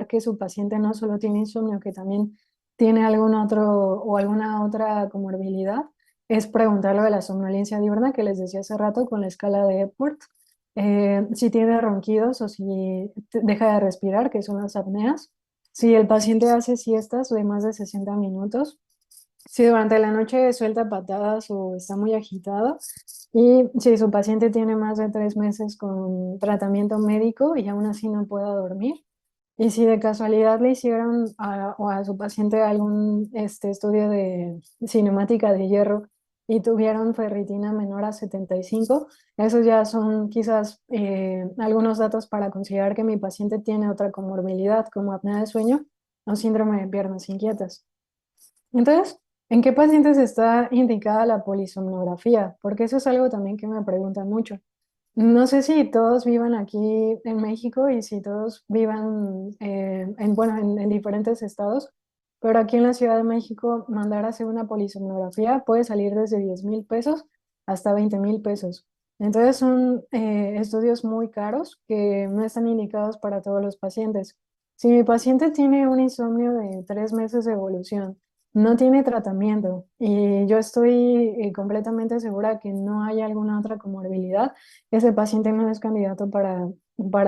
confirmar que su paciente no solo tiene insomnio, que también tiene algún otro o alguna otra comorbilidad, es preguntarle de la somnolencia diurna que les decía hace rato con la escala de Epworth, si tiene ronquidos o si deja de respirar, que son las apneas, si el paciente hace siestas de más de 60 minutos, si durante la noche suelta patadas o está muy agitado, y si su paciente tiene más de 3 meses con tratamiento médico y aún así no pueda dormir, y si de casualidad le hicieron o a su paciente algún estudio de cinemática de hierro y tuvieron ferritina menor a 75, esos ya son quizás algunos datos para considerar que mi paciente tiene otra comorbilidad como apnea de sueño o síndrome de piernas inquietas. Entonces, ¿en qué pacientes está indicada la polisomnografía? Porque eso es algo también que me preguntan mucho. No sé si todos vivan aquí en México y si todos vivan bueno, en diferentes estados, pero aquí en la Ciudad de México mandar a hacer una polisomnografía puede salir desde 10,000 pesos hasta 20,000 pesos. Entonces son estudios muy caros que no están indicados para todos los pacientes. Si mi paciente tiene un insomnio de 3 meses de evolución, no tiene tratamiento y yo estoy completamente segura que no hay alguna otra comorbilidad, ese paciente no es candidato para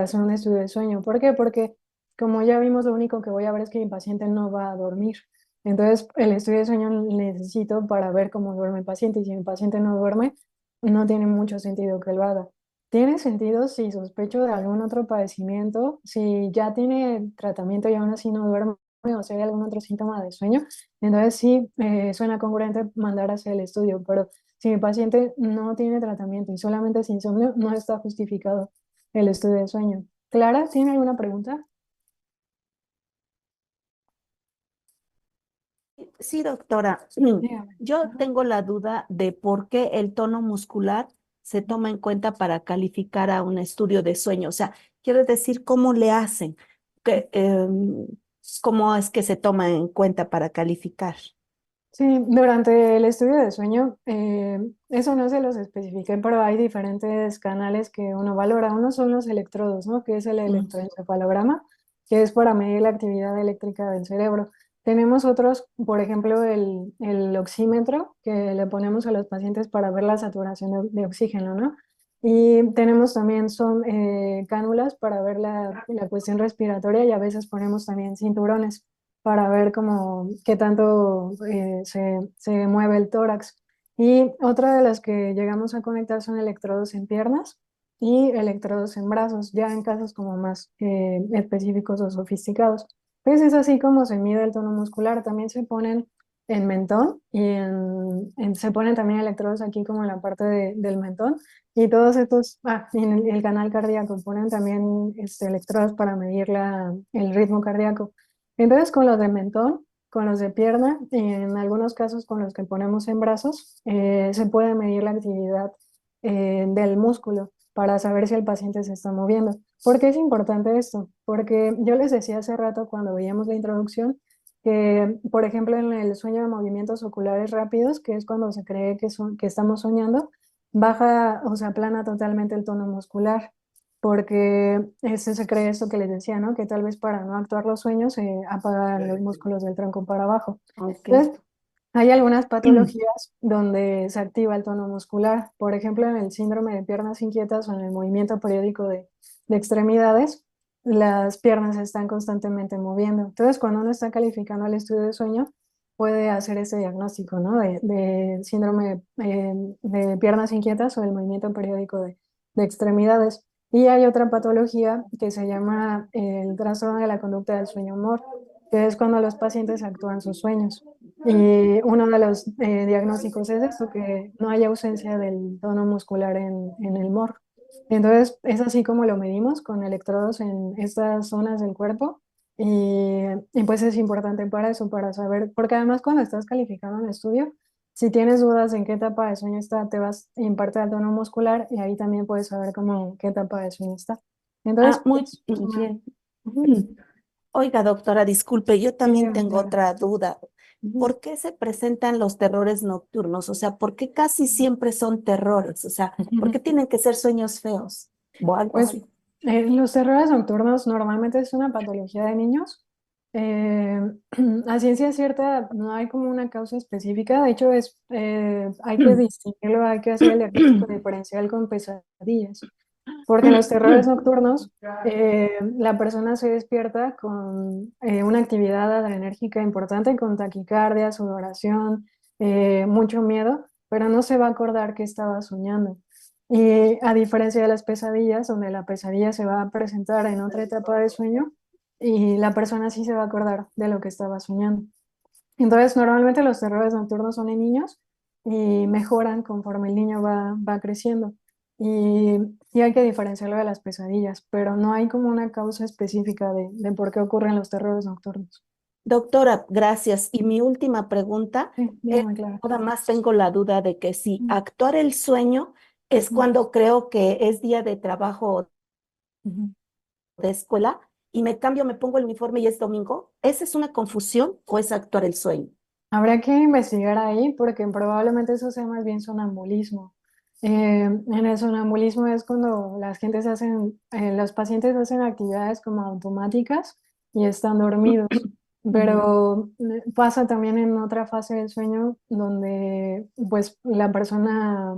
hacer un estudio de sueño. ¿Por qué? Porque como ya vimos, lo único que voy a ver es que mi paciente no va a dormir. Entonces, el estudio de sueño necesito para ver cómo duerme el paciente y si mi paciente no duerme, no tiene mucho sentido que lo haga. Tiene sentido si sospecho de algún otro padecimiento, si ya tiene tratamiento y aún así no duerme o si hay algún otro síntoma de sueño, entonces sí suena congruente mandar a hacer el estudio, pero si mi paciente no tiene tratamiento y solamente es insomnio, no está justificado el estudio de sueño. Clara, ¿tiene alguna pregunta? Sí, doctora. Dígame. Yo Ajá. tengo la duda de por qué el tono muscular se toma en cuenta para calificar a un estudio de sueño. O sea, quiero decir, ¿cómo le hacen? ¿Qué, cómo es que se toma en cuenta para calificar? Sí, durante el estudio de sueño, eso no se los especifiqué, pero hay diferentes canales que uno valora. Uno son los electrodos, ¿no? Que es el Mm. electroencefalograma, que es para medir la actividad eléctrica del cerebro. Tenemos otros, por ejemplo, el oxímetro, que le ponemos a los pacientes para ver la saturación de oxígeno, ¿no? Y tenemos también son cánulas para ver la cuestión respiratoria y a veces ponemos también cinturones para ver cómo, qué tanto se mueve el tórax. Y otra de las que llegamos a conectar son electrodos en piernas y electrodos en brazos, ya en casos como más específicos o sofisticados. Pues es así como se mide el tono muscular. También se ponen en mentón y se ponen también electrodos aquí como en la parte del mentón. Y todos estos, y en el canal cardíaco ponen también electrodos para medir el ritmo cardíaco. Entonces, con los de mentón, con los de pierna y en algunos casos con los que ponemos en brazos, se puede medir la actividad del músculo para saber si el paciente se está moviendo. ¿Por qué es importante esto? Porque yo les decía hace rato cuando veíamos la introducción que, por ejemplo, en el sueño de movimientos oculares rápidos, que es cuando se cree que estamos soñando, baja o se aplana totalmente el tono muscular porque ese se cree esto que les decía, ¿no? Que tal vez para no actuar los sueños se apagan los músculos del tronco para abajo. Ok. Entonces, hay algunas patologías donde se activa el tono muscular, por ejemplo, en el síndrome de piernas inquietas o en el movimiento periódico de extremidades, las piernas se están constantemente moviendo. Entonces, cuando uno está calificando el estudio de sueño, puede hacer ese diagnóstico, ¿no? De síndrome de piernas inquietas o el movimiento periódico de extremidades. Y hay otra patología que se llama el trastorno de la conducta del sueño-humor, que es cuando los pacientes actúan sus sueños. Y uno de los diagnósticos es esto, que no hay ausencia del tono muscular en el MOR. Entonces, es así como lo medimos con electrodos en estas zonas del cuerpo. Y pues es importante para eso, para saber, porque además cuando estás calificando un estudio, si tienes dudas en qué etapa de sueño está, te vas en parte al tono muscular y ahí también puedes saber cómo, qué etapa de sueño está. Ah, Entonces, muy es una... bien. Ujú. Oiga, doctora, disculpe, yo Sí, también dígame, tengo Clara. otra duda. Ujú. ¿Por qué se presentan los terrores nocturnos? O sea, ¿por qué casi siempre son terrores? O sea, ¿por qué tienen que ser sueños feos o algo Pues así? Los terrores nocturnos normalmente es una patología de niños. Eh, a ciencia cierta no hay como una causa específica, de hecho hay que distinguirlo, hay que hacer el diagnóstico diferencial con pesadillas, porque en los terrores nocturnos la persona se despierta con una actividad adrenérgica importante, con taquicardia, sudoración, mucho miedo, pero no se va a acordar que estaba soñando. Y a diferencia de las pesadillas, donde la pesadilla se va a presentar en otra etapa de sueño y la persona sí se va a acordar de lo que estaba soñando. Entonces, normalmente los terrores nocturnos son en niños y mejoran conforme el niño va creciendo. Y, y hay que diferenciarlo de las pesadillas, pero no hay como una causa específica de por qué ocurren los terrores nocturnos. Doctora, gracias. Y mi última pregunta Sí, es, dígame, Clara. nada más tengo la duda de que si Ujú, actuar el sueño es ujú, cuando creo que es día de trabajo ujú. de escuela y me cambio, me pongo el uniforme y es domingo, ¿esa es una confusión o es actuar el sueño? Habrá que investigar ahí porque probablemente eso sea más bien sonambulismo. En el sonambulismo es cuando los pacientes hacen actividades como automáticas y están dormidos, Ujú. pero pasa también en otra fase del sueño donde pues la persona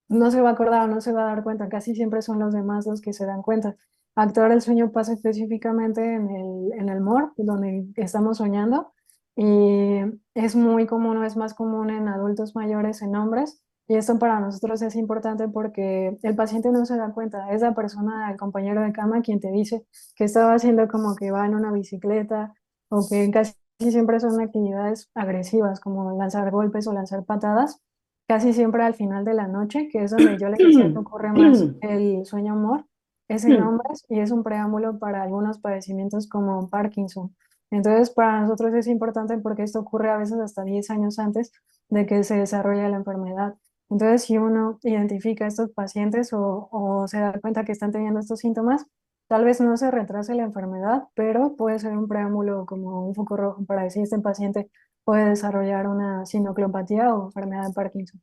no se va a acordar o no se va a dar cuenta, casi siempre son los demás los que se dan cuenta. Actuar el sueño pasa específicamente en el MOR, donde estamos soñando, y es muy común, o es más común en adultos mayores, en hombres, y esto para nosotros es importante porque el paciente no se da cuenta, es la persona, el compañero de cama quien te dice que estaba haciendo como que va en una bicicleta, o que casi siempre son actividades agresivas, como lanzar golpes o lanzar patadas casi siempre al final de la noche, que es donde yo les decía que ocurre más el sueño humor, es en hombres y es un preámbulo para algunos padecimientos como Parkinson. Entonces, para nosotros es importante porque esto ocurre a veces hasta 10 años antes de que se desarrolle la enfermedad. Entonces, si uno identifica a estos pacientes o se da cuenta que están teniendo estos síntomas, tal vez no se retrase la enfermedad, pero puede ser un preámbulo como un foco rojo para decir este paciente puede desarrollar una sinoclopatía o enfermedad de Parkinson.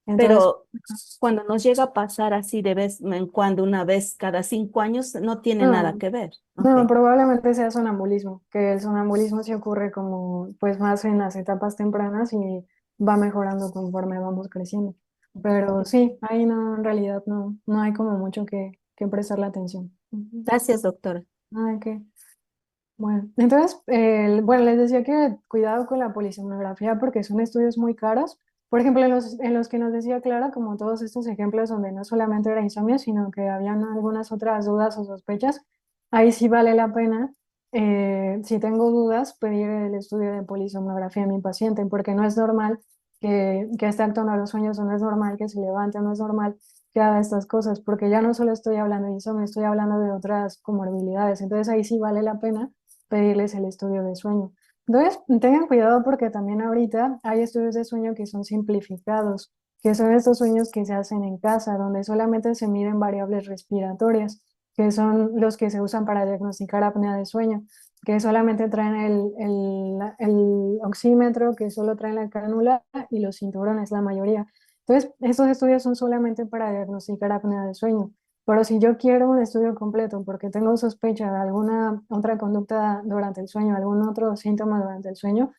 Entonces, Pero cuando nos llega a pasar así de vez en cuando, una vez cada 5 años, no tiene nada no, que ver. Ok. no, probablemente sea sonambulismo, que el sonambulismo sí ocurre como pues más en las etapas tempranas y va mejorando conforme vamos creciendo. Pero sí, ahí no, en realidad no hay como mucho que prestarle atención. Ujú. Gracias, doctora. Nada que, bueno, entonces, bueno, les decía que cuidado con la polisomnografía porque son estudios muy caros. Por ejemplo, en los que nos decía Clara, como todos estos ejemplos donde no solamente era insomnio, sino que habían algunas otras dudas o sospechas, ahí sí vale la pena, si tengo dudas, pedir el estudio de polisomnografía a mi paciente, porque no es normal que esté actuando a los sueños, o no es normal que se levante, o no es normal que haga estas cosas, porque ya no solo estoy hablando de insomnio, estoy hablando de otras comorbilidades. Entonces ahí sí vale la pena pedirles el estudio de sueño. Entonces, tengan cuidado porque también ahorita hay estudios de sueño que son simplificados, que son estos sueños que se hacen en casa, donde solamente se miden variables respiratorias, que son los que se usan para diagnosticar apnea de sueño, que solamente traen el oxímetro, que solo traen la cánula y los cinturones, la mayoría. Entonces, estos estudios son solamente para diagnosticar apnea de sueño. Pero si yo quiero un estudio completo porque tengo sospecha de alguna otra conducta durante el sueño, algún otro síntoma durante el sueño,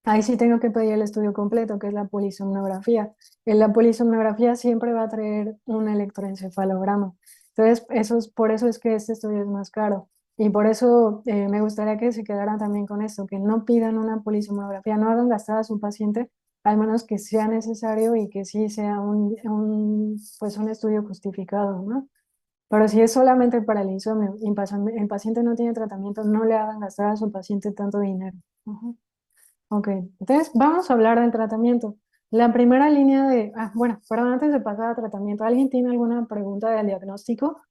ahí sí tengo que pedir el estudio completo, que es la polisomnografía. En la polisomnografía siempre va a traer un electroencefalograma. Entonces, por eso es que este estudio es más caro. Y por eso me gustaría que se quedaran también con esto, que no pidan una polisomnografía, no hagan gastar a su paciente, al menos que sea necesario y que sí sea pues un estudio justificado, ¿no? Pero si es solamente para el insomnio y el paciente no tiene tratamiento, no le hagan gastar a su paciente tanto dinero. Ujú. Ok, entonces vamos a hablar del tratamiento. La primera línea bueno, perdón, antes de pasar al tratamiento, ¿alguien tiene alguna pregunta del diagnóstico?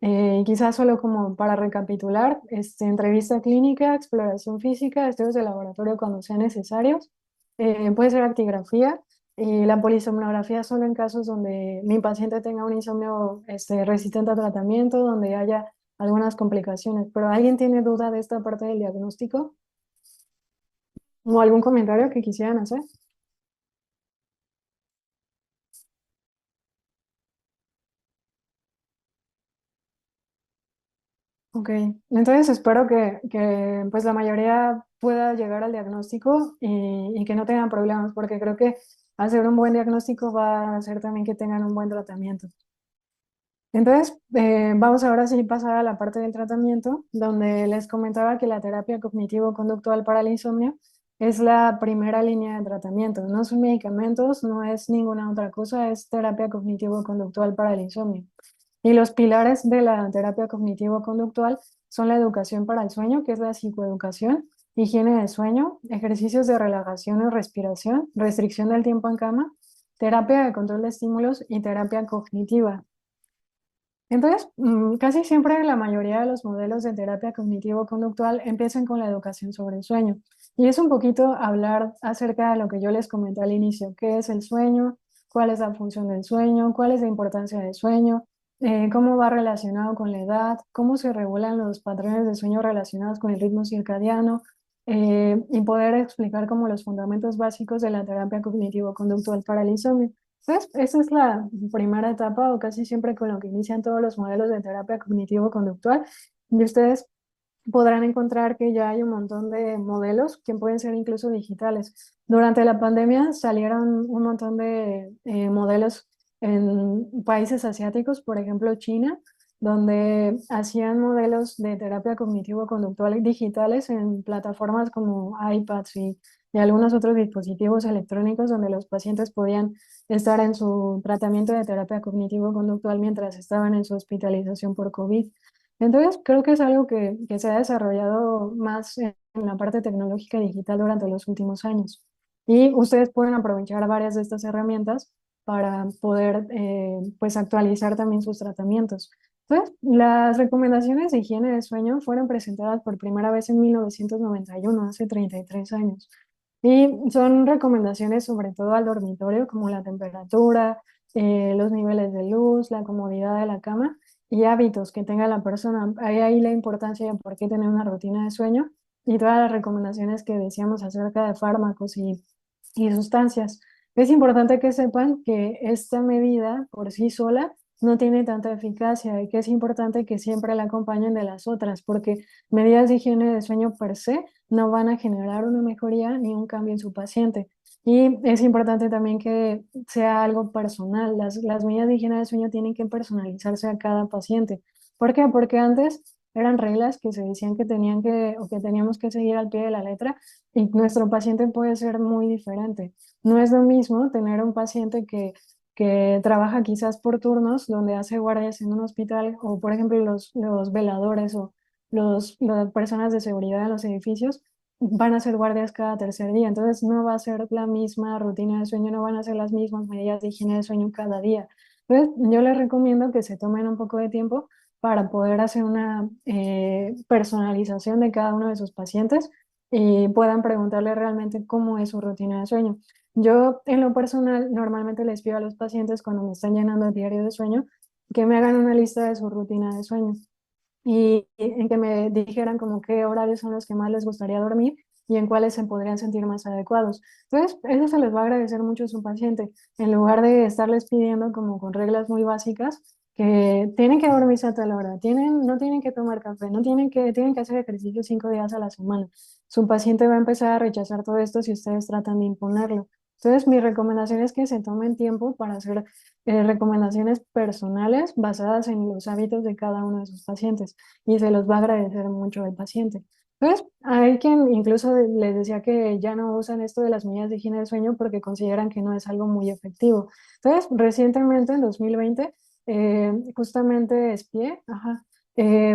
Quizás solo como para recapitular, entrevista clínica, exploración física, estudios de laboratorio cuando sean necesarios, puede ser actigrafía y la polisomnografía solo en casos donde mi paciente tenga un insomnio resistente a tratamiento, donde haya algunas complicaciones. ¿Pero alguien tiene duda de esta parte del diagnóstico o algún comentario que quisieran hacer? Ok, entonces espero que pues la mayoría pueda llegar al diagnóstico y que no tengan problemas, porque creo que hacer un buen diagnóstico va a hacer también que tengan un buen tratamiento. Entonces, vamos ahora sí a pasar a la parte del tratamiento, donde les comentaba que la terapia cognitivo-conductual para el insomnio es la primera línea de tratamiento. No son medicamentos, no es ninguna otra cosa, es terapia cognitivo-conductual para el insomnio. Y los pilares de la terapia cognitivo-conductual son la educación para el sueño, que es la psicoeducación, higiene del sueño, ejercicios de relajación y respiración, restricción del tiempo en cama, terapia de control de estímulos y terapia cognitiva. Entonces, casi siempre la mayoría de los modelos de terapia cognitivo-conductual empiezan con la educación sobre el sueño. Y es un poquito hablar acerca de lo que yo les comenté al inicio, qué es el sueño, cuál es la función del sueño, cuál es la importancia del sueño, cómo va relacionado con la edad, cómo se regulan los patrones de sueño relacionados con el ritmo circadiano, y poder explicar como los fundamentos básicos de la terapia cognitivo-conductual para el insomnio. Pues esa es la primera etapa o casi siempre con lo que inician todos los modelos de terapia cognitivo-conductual. Y ustedes podrán encontrar que ya hay un montón de modelos que pueden ser incluso digitales. Durante la pandemia salieron un montón de modelos en países asiáticos, por ejemplo China, donde hacían modelos de terapia cognitivo-conductual digitales en plataformas como iPads y algunos otros dispositivos electrónicos donde los pacientes podían estar en su tratamiento de terapia cognitivo-conductual mientras estaban en su hospitalización por COVID. Entonces, creo que es algo que se ha desarrollado más en la parte tecnológica y digital durante los últimos años. Y ustedes pueden aprovechar varias de estas herramientas para poder pues actualizar también sus tratamientos. Entonces, las recomendaciones de higiene del sueño fueron presentadas por primera vez en 1991, hace 33 años. Y son recomendaciones sobre todo al dormitorio, como la temperatura, los niveles de luz, la comodidad de la cama y hábitos que tenga la persona. Hay ahí la importancia de por qué tener una rutina de sueño y todas las recomendaciones que decíamos acerca de fármacos y sustancias. Es importante que sepan que esta medida por sí sola no tiene tanta eficacia y que es importante que siempre la acompañen de las otras, porque medidas de higiene de sueño per se no van a generar una mejoría ni un cambio en su paciente. Y es importante también que sea algo personal. Las medidas de higiene del sueño tienen que personalizarse a cada paciente. ¿Por qué? Porque antes eran reglas que se decían que tenían que o que teníamos que seguir al pie de la letra y nuestro paciente puede ser muy diferente. No es lo mismo tener un paciente que trabaja quizás por turnos, donde hace guardias en un hospital, o por ejemplo los veladores o las personas de seguridad en los edificios van a hacer guardias cada tercer día. Entonces no va a ser la misma rutina de sueño, no van a ser las mismas medidas de higiene de sueño cada día. Entonces yo les recomiendo que se tomen un poco de tiempo para poder hacer una personalización de cada uno de sus pacientes y puedan preguntarle realmente cómo es su rutina de sueño. Yo, en lo personal, normalmente les pido a los pacientes cuando me están llenando el diario de sueño que me hagan una lista de su rutina de sueño y en que me dijeran como qué horarios son los que más les gustaría dormir y en cuáles se podrían sentir más adecuados. Entonces, eso se les va a agradecer mucho a su paciente, en lugar de estarles pidiendo como con reglas muy básicas que tienen que dormirse a tal hora, no tienen que tomar café, tienen que hacer ejercicio 5 días a la semana. Su paciente va a empezar a rechazar todo esto si ustedes tratan de imponerlo. Entonces, mi recomendación es que se tomen tiempo para hacer recomendaciones personales basadas en los hábitos de cada uno de sus pacientes y se los va a agradecer mucho el paciente. Entonces, hay quien incluso les decía que ya no usan esto de las medidas de higiene del sueño porque consideran que no es algo muy efectivo. Entonces, recientemente, en 2020, justamente SPIE,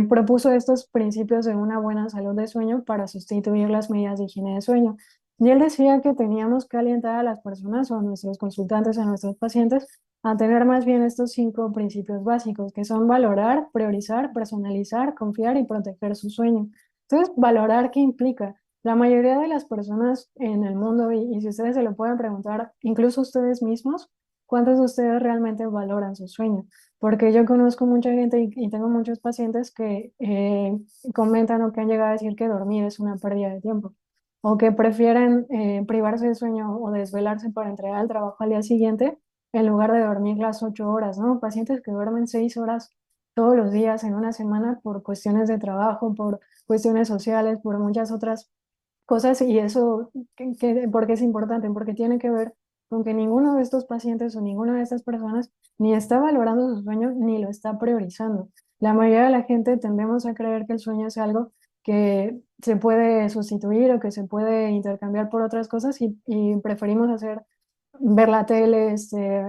propuso estos principios de una buena salud de sueño para sustituir las medidas de higiene de sueño. Y él decía que teníamos que alentar a las personas o a nuestros consultantes, a nuestros pacientes, a tener más bien estos 5 principios básicos, que son valorar, priorizar, personalizar, confiar y proteger su sueño. Entonces, valorar, ¿qué implica? La mayoría de las personas en el mundo, y si ustedes se lo pueden preguntar, incluso ustedes mismos, ¿cuántos de ustedes realmente valoran su sueño? Porque yo conozco mucha gente y tengo muchos pacientes que comentan o que han llegado a decir que dormir es una pérdida de tiempo o que prefieren privarse de sueño o desvelarse para entregar el trabajo al día siguiente en lugar de dormir las 8 horas, ¿no? Pacientes que duermen 6 horas todos los días en una semana por cuestiones de trabajo, por cuestiones sociales, por muchas otras cosas y eso, ¿por qué es importante? Porque tiene que ver con que ninguno de estos pacientes o ninguna de estas personas ni está valorando su sueño ni lo está priorizando. La mayoría de la gente tendemos a creer que el sueño es algo que se puede sustituir o que se puede intercambiar por otras cosas y preferimos hacer, ver la tele,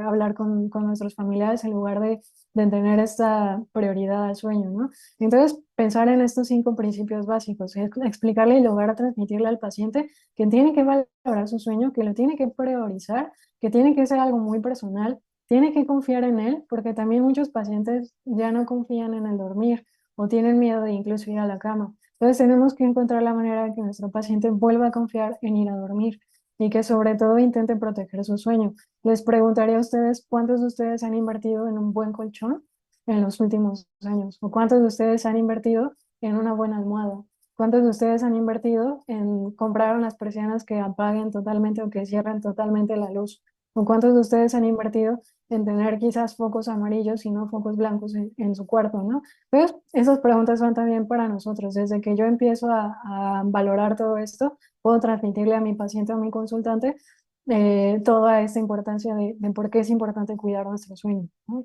hablar con nuestros familiares en lugar de tener esta prioridad al sueño, ¿no? Entonces, pensar en estos 5 principios básicos, es explicarle y lograr transmitirle al paciente que tiene que valorar su sueño, que lo tiene que priorizar, que tiene que ser algo muy personal, tiene que confiar en él, porque también muchos pacientes ya no confían en el dormir o tienen miedo de incluso ir a la cama. Entonces, tenemos que encontrar la manera de que nuestro paciente vuelva a confiar en ir a dormir y que sobre todo intente proteger su sueño. Les preguntaría a ustedes cuántos de ustedes han invertido en un buen colchón en los últimos años, o cuántos de ustedes han invertido en una buena almohada, cuántos de ustedes han invertido en comprar unas persianas que apaguen totalmente o que cierren totalmente la luz, o cuántos de ustedes han invertido en tener quizás focos amarillos y no focos blancos en su cuarto, ¿no? Entonces, esas preguntas son también para nosotros. Desde que yo empiezo a valorar todo esto, puedo transmitirle a mi paciente o a mi consultante toda esta importancia de por qué es importante cuidar nuestro sueño, ¿no?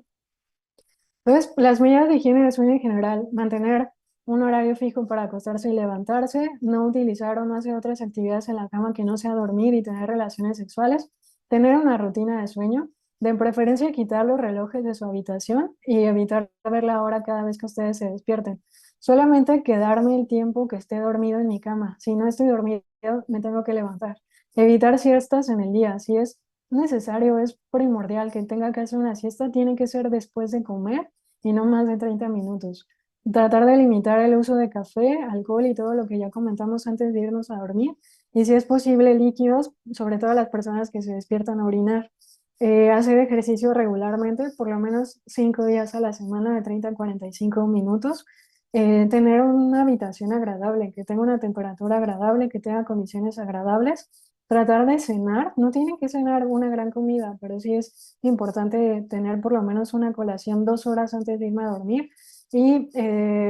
Entonces, las medidas de higiene de sueño en general, mantener un horario fijo para acostarse y levantarse, no utilizar o no hacer otras actividades en la cama que no sea dormir y tener relaciones sexuales, tener una rutina de sueño, de preferencia quitar los relojes de su habitación y evitar ver la hora cada vez que ustedes se despierten. Solamente quedarme el tiempo que esté dormido en mi cama. Si no estoy dormido, me tengo que levantar. Evitar siestas en el día. Si es necesario, es primordial que tenga que hacer una siesta, tiene que ser después de comer y no más de 30 minutos. Tratar de limitar el uso de café, alcohol y todo lo que ya comentamos antes de irnos a dormir. Y si es posible, líquidos, sobre todo las personas que se despiertan a orinar. Hacer ejercicio regularmente, por lo menos 5 días a la semana de 30 a 45 minutos. Tener una habitación agradable, que tenga una temperatura agradable, que tenga condiciones agradables. Tratar de cenar, no tienen que cenar una gran comida, pero sí es importante tener por lo menos una colación 2 horas antes de irme a dormir y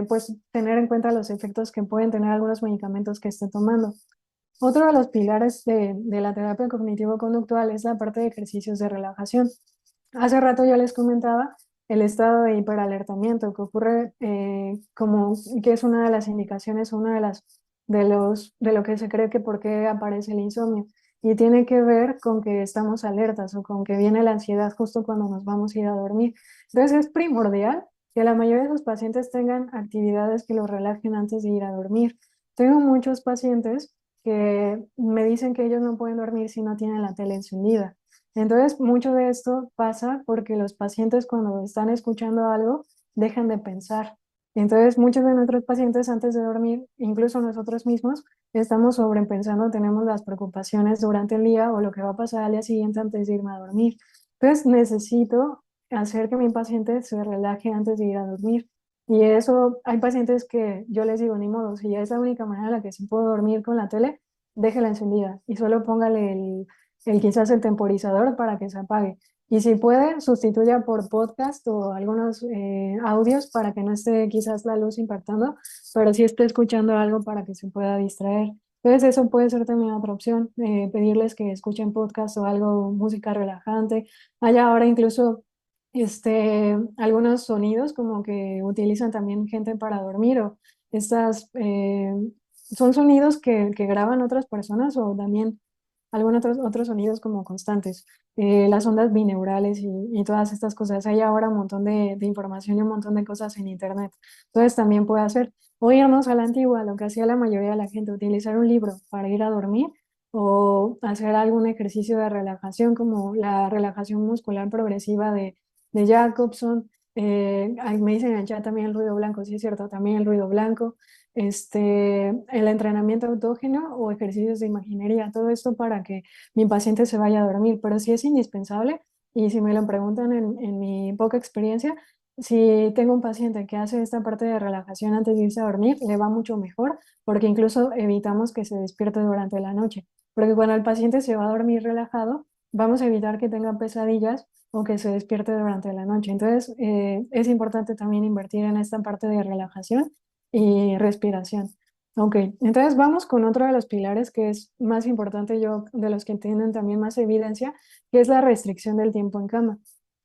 pues tener en cuenta los efectos que pueden tener algunos medicamentos que esté tomando. Otro de los pilares de la terapia cognitivo-conductual es la parte de ejercicios de relajación. Hace rato ya les comentaba el estado de hiperalertamiento que ocurre como que es una de las indicaciones, una de las de lo que se cree que por qué aparece el insomnio y tiene que ver con que estamos alertas o con que viene la ansiedad justo cuando nos vamos a ir a dormir. Entonces es primordial que la mayoría de los pacientes tengan actividades que los relajen antes de ir a dormir. Tengo muchos pacientes que me dicen que ellos no pueden dormir si no tienen la tele encendida. Entonces, mucho de esto pasa porque los pacientes cuando están escuchando algo dejan de pensar. Entonces, muchos de nuestros pacientes antes de dormir, incluso nosotros mismos, estamos sobrepensando, tenemos las preocupaciones durante el día o lo que va a pasar al día siguiente antes de irme a dormir. Entonces, necesito hacer que mi paciente se relaje antes de ir a dormir. Y eso, hay pacientes que yo les digo, ni modo, si ya es la única manera en la que sí puedo dormir con la tele, déjela encendida y solo póngale el quizás el temporizador para que se apague. Y si puede, sustituya por podcast o algunos audios para que no esté quizás la luz impactando, pero sí esté escuchando algo para que se pueda distraer. Entonces eso puede ser también otra opción, pedirles que escuchen podcast o algo, música relajante. Hay ahora incluso algunos sonidos como que utilizan también gente para dormir o estas son sonidos que graban otras personas o también algunos otros sonidos como constantes, las ondas bineurales y todas estas cosas. Hay ahora un montón de información y un montón de cosas en internet. Entonces también puede hacer, o irnos a la antigua, lo que hacía la mayoría de la gente, utilizar un libro para ir a dormir o hacer algún ejercicio de relajación como la relajación muscular progresiva de Jacobson. Ahí me dicen en el chat también el ruido blanco, sí es cierto, también el ruido blanco el entrenamiento autógeno o ejercicios de imaginería, todo esto para que mi paciente se vaya a dormir, pero sí es indispensable y si me lo preguntan en mi poca experiencia, si tengo un paciente que hace esta parte de relajación antes de irse a dormir, le va mucho mejor porque incluso evitamos que se despierte durante la noche, porque cuando el paciente se va a dormir relajado, vamos a evitar que tenga pesadillas o que se despierte durante la noche. Entonces, es importante también invertir en esta parte de relajación y respiración. Ok, entonces vamos con otro de los pilares que es más importante, yo, de los que tienen también más evidencia, que es la restricción del tiempo en cama.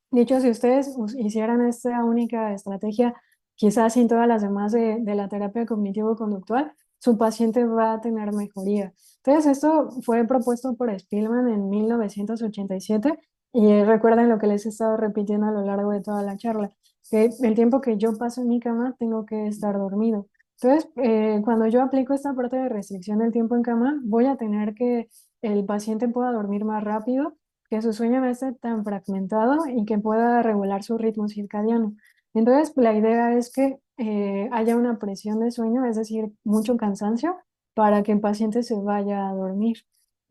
Dicho, si ustedes hicieran esta única estrategia, quizás sin todas las demás de la terapia cognitivo-conductual, su paciente va a tener mejoría. Entonces, esto fue propuesto por Spillman en 1987 y recuerden lo que les he estado repitiendo a lo largo de toda la charla, que el tiempo que yo paso en mi cama tengo que estar dormido. Entonces, cuando yo aplico esta parte de restricción del tiempo en cama, voy a tener que el paciente pueda dormir más rápido, que su sueño no esté tan fragmentado y que pueda regular su ritmo circadiano. Entonces, la idea es que haya una presión de sueño, es decir, mucho cansancio, para que el paciente se vaya a dormir.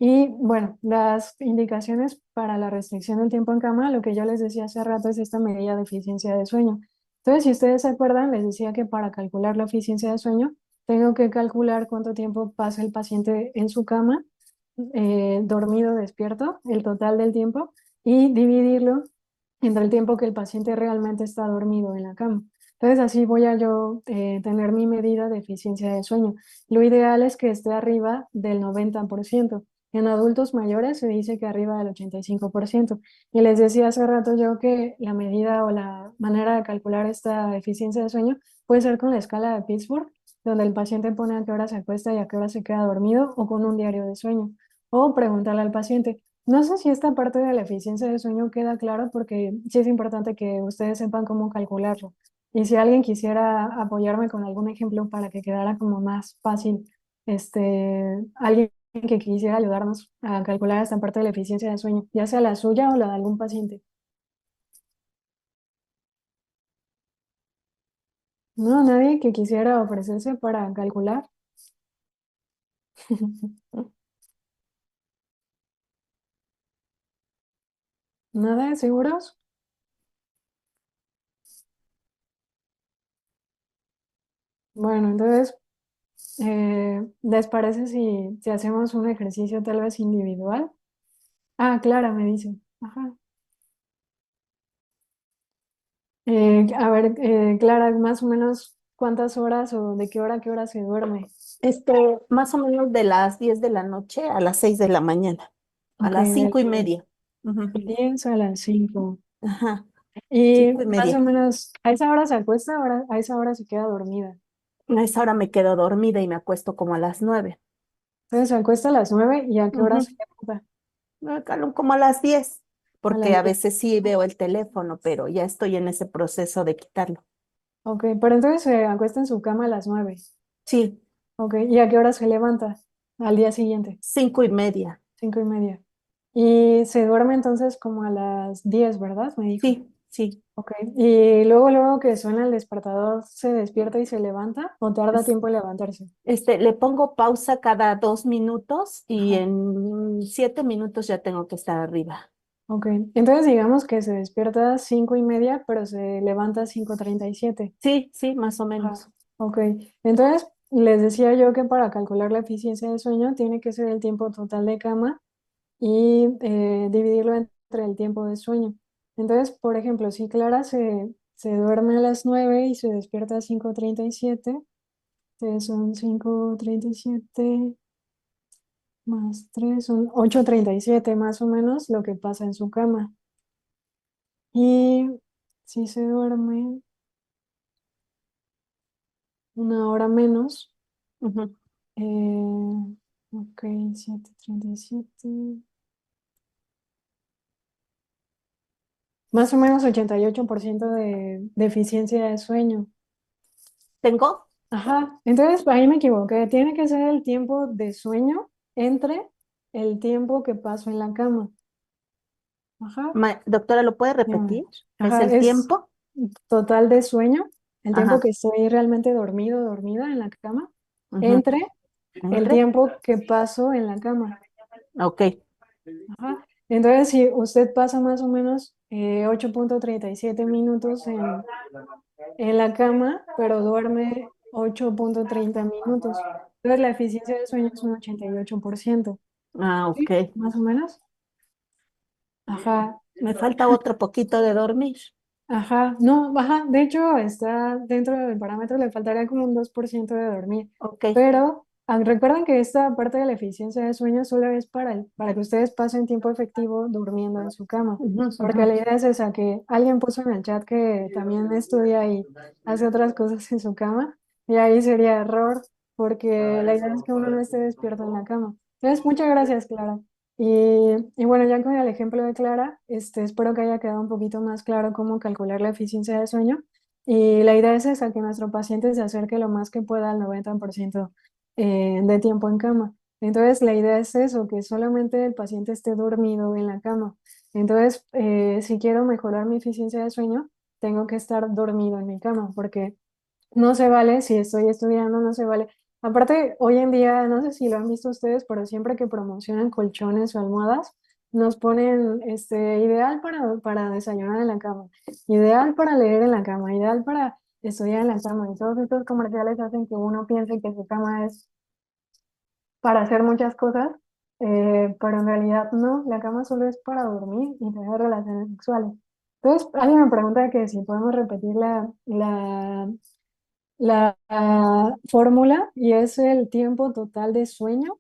Y bueno, las indicaciones para la restricción del tiempo en cama, lo que yo les decía hace rato es esta medida de eficiencia de sueño. Entonces, si ustedes se acuerdan, les decía que para calcular la eficiencia de sueño, tengo que calcular cuánto tiempo pasa el paciente en su cama, dormido, despierto, el total del tiempo, y dividirlo entre el tiempo que el paciente realmente está dormido en la cama. Entonces, así voy a yo tener mi medida de eficiencia de sueño. Lo ideal es que esté arriba del 90%. En adultos mayores se dice que arriba del 85%. Y les decía hace rato yo que la medida o la manera de calcular esta eficiencia de sueño puede ser con la escala de Pittsburgh, donde el paciente pone a qué hora se acuesta y a qué hora se queda dormido, o con un diario de sueño. O preguntarle al paciente. No sé si esta parte de la eficiencia de sueño queda claro porque sí es importante que ustedes sepan cómo calcularlo. Y si alguien quisiera apoyarme con algún ejemplo para que quedara como más fácil, alguien que quisiera ayudarnos a calcular esta parte de la eficiencia de sueño, ya sea la suya o la de algún paciente. No, nadie que quisiera ofrecerse para calcular. ¿Nada? ¿Seguros? Bueno, entonces, ¿les parece si hacemos un ejercicio tal vez individual? Ah, Clara me dice. Ajá. A ver, Clara, más o menos cuántas horas o de qué hora a qué hora se duerme. Más o menos de las 10 de la noche a las 6 de la mañana, a Ok, las del 5:30. Ujú. 10 a las 5. Ajá, Y cinco y más o media. menos, ¿a esa hora se acuesta? A esa hora se queda dormida. A esa hora me quedo dormida y me acuesto como a las 9. Entonces se acuesta a las 9 y ¿a qué hora se Ujú. levanta? Me calo como a las 10, A porque las a 10. veces sí veo el teléfono, pero ya estoy en ese proceso de quitarlo. Ok, pero entonces se acuesta en su cama a las 9. Sí, Ok, ¿y a qué hora se levanta? Al día siguiente, 5:30. 5:30. Y se duerme entonces como a las 10, ¿verdad? Me dijo. Sí, sí. Ok, y luego que suena el despertador, ¿se despierta y se levanta o tarda Es- tiempo en levantarse? le pongo pausa cada 2 minutos y Ajá. en 7 minutos ya tengo que estar arriba. Ok, entonces digamos que se despierta 5:30, pero se levanta 5:37. Sí, sí, más o Ajá. menos. Ok, entonces les decía yo que para calcular la eficiencia de sueño tiene que ser el tiempo total de cama y dividirlo entre el tiempo de sueño. Entonces, por ejemplo, si Clara se duerme a las 9 y se despierta a 5:37, entonces son 5:37 más 3 son 8:37 más o menos lo que pasa en su cama. Y si se duerme una hora menos, Ujú. ok, 7:37, más o menos 88% de eficiencia de sueño. Tengo, Ajá, entonces ahí me equivoqué. Tiene que ser el tiempo de sueño entre el tiempo que paso en la cama. Ajá, doctora, ¿lo puede dígame. repetir? ¿Es Ajá, el es tiempo? total de sueño, el tiempo Ajá. que estoy realmente dormido, dormida en la cama, Ujú. entre el ¿Entre? tiempo que paso en la cama. Ok. Ajá. Entonces, si usted pasa más o menos 8:37 minutos en la cama, pero duerme 8:30 minutos, entonces la eficiencia de sueño es un 88%. Ah, ¿Sí? ok. Más o menos. Ajá. Me falta otro poquito de dormir. Ajá, no, ajá, de hecho está dentro del parámetro, le faltaría como un 2% de dormir, Ok. pero recuerden que esta parte de la eficiencia de sueño solo es para que ustedes pasen tiempo efectivo durmiendo en su cama, Ujú, porque ujú. la idea es esa, que alguien puso en el chat que también estudia y hace otras cosas en su cama, y ahí sería error, porque la idea es que uno no esté despierto en la cama. Entonces, muchas gracias, Clara. Y bueno, ya con el ejemplo de Clara, espero que haya quedado un poquito más claro cómo calcular la eficiencia de sueño. Y la idea es esa, que nuestro paciente se acerque lo más que pueda al 90% de tiempo en cama. Entonces, la idea es eso, que solamente el paciente esté dormido en la cama. Entonces, si quiero mejorar mi eficiencia de sueño, tengo que estar dormido en mi cama, porque no se vale, si estoy estudiando, no se vale. Aparte, hoy en día, no sé si lo han visto ustedes, pero siempre que promocionan colchones o almohadas, nos ponen ideal para desayunar en la cama, ideal para leer en la cama, ideal para estudiar en la cama. Y todos estos comerciales hacen que uno piense que su cama es para hacer muchas cosas, pero en realidad no, la cama solo es para dormir y tener relaciones sexuales. Entonces, alguien me pregunta que si podemos repetir la fórmula, y es el tiempo total de sueño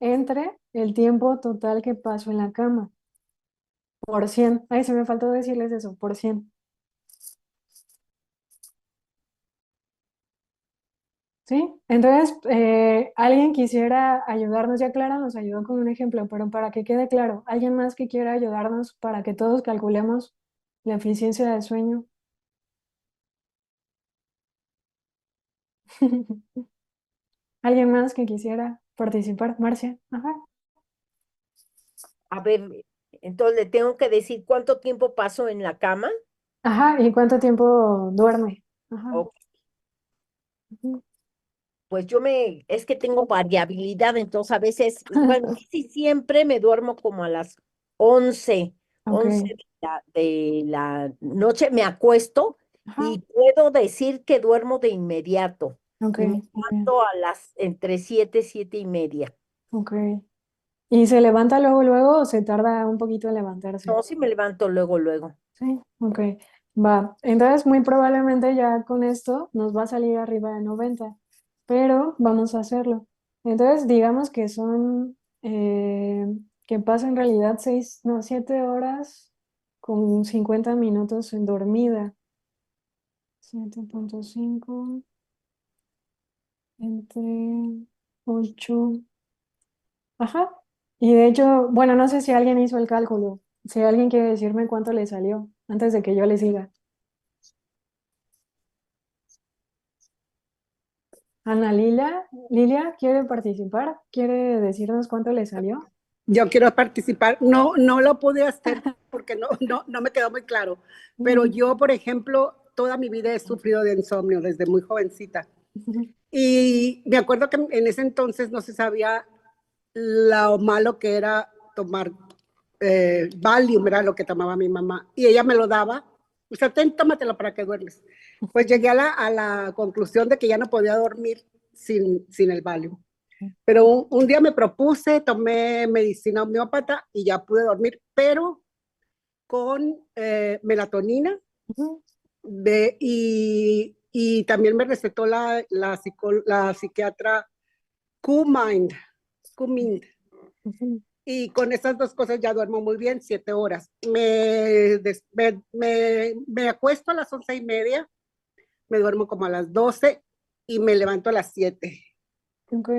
entre el tiempo total que paso en la cama, por 100. Ay, se me faltó decirles eso, por 100. ¿Sí? Entonces, alguien quisiera ayudarnos, ya Clara nos ayudó con un ejemplo, pero para que quede claro, ¿alguien más que quiera ayudarnos para que todos calculemos la eficiencia del sueño? ¿Alguien más que quisiera participar? Marcia. Ajá. A ver, entonces le tengo que decir cuánto tiempo paso en la cama. Ajá, ¿y cuánto tiempo duerme? Ajá. O, Ujú. pues es que tengo variabilidad, entonces a veces, bueno, casi siempre me duermo como a las 11, Ok. 11 de la noche, me acuesto Ajá. y puedo decir que duermo de inmediato Ok, y me muy bien. levanto a las entre 7, 7:30. Ok. ¿Y se levanta luego, luego o se tarda un poquito en levantarse? No, sí me levanto luego, luego. Sí, ok. Va. Entonces, muy probablemente ya con esto nos va a salir arriba de 90, pero vamos a hacerlo. Entonces, digamos que son, que pasa en realidad 6, no, 7 horas con 50 minutos en dormida. 7,5 entre 8. Ajá. Y de hecho, bueno, no sé si alguien hizo el cálculo. Si alguien quiere decirme cuánto le salió antes de que yo les diga. Ana Lilia, ¿quiere participar? ¿Quiere decirnos cuánto le salió? Yo quiero participar. No, no lo pude hacer porque no me quedó muy claro. Pero Mm. yo, por ejemplo, toda mi vida he sufrido de insomnio desde muy jovencita. Y me acuerdo que en ese entonces no se sabía lo malo que era tomar Valium, era lo que tomaba mi mamá. Y ella me lo daba. O sea, tómatelo para que duermes. Pues llegué a la conclusión de que ya no podía dormir sin el Valium. Pero un día me propuse, tomé medicina homeópata y ya pude dormir, pero con melatonina y también me recetó la psiquiatra Q-Mind, Q-Mind. Y con esas dos cosas ya duermo muy bien, 7 horas. Me acuesto a las 11:30, me duermo como a las 12 y me levanto a las 7. Ok.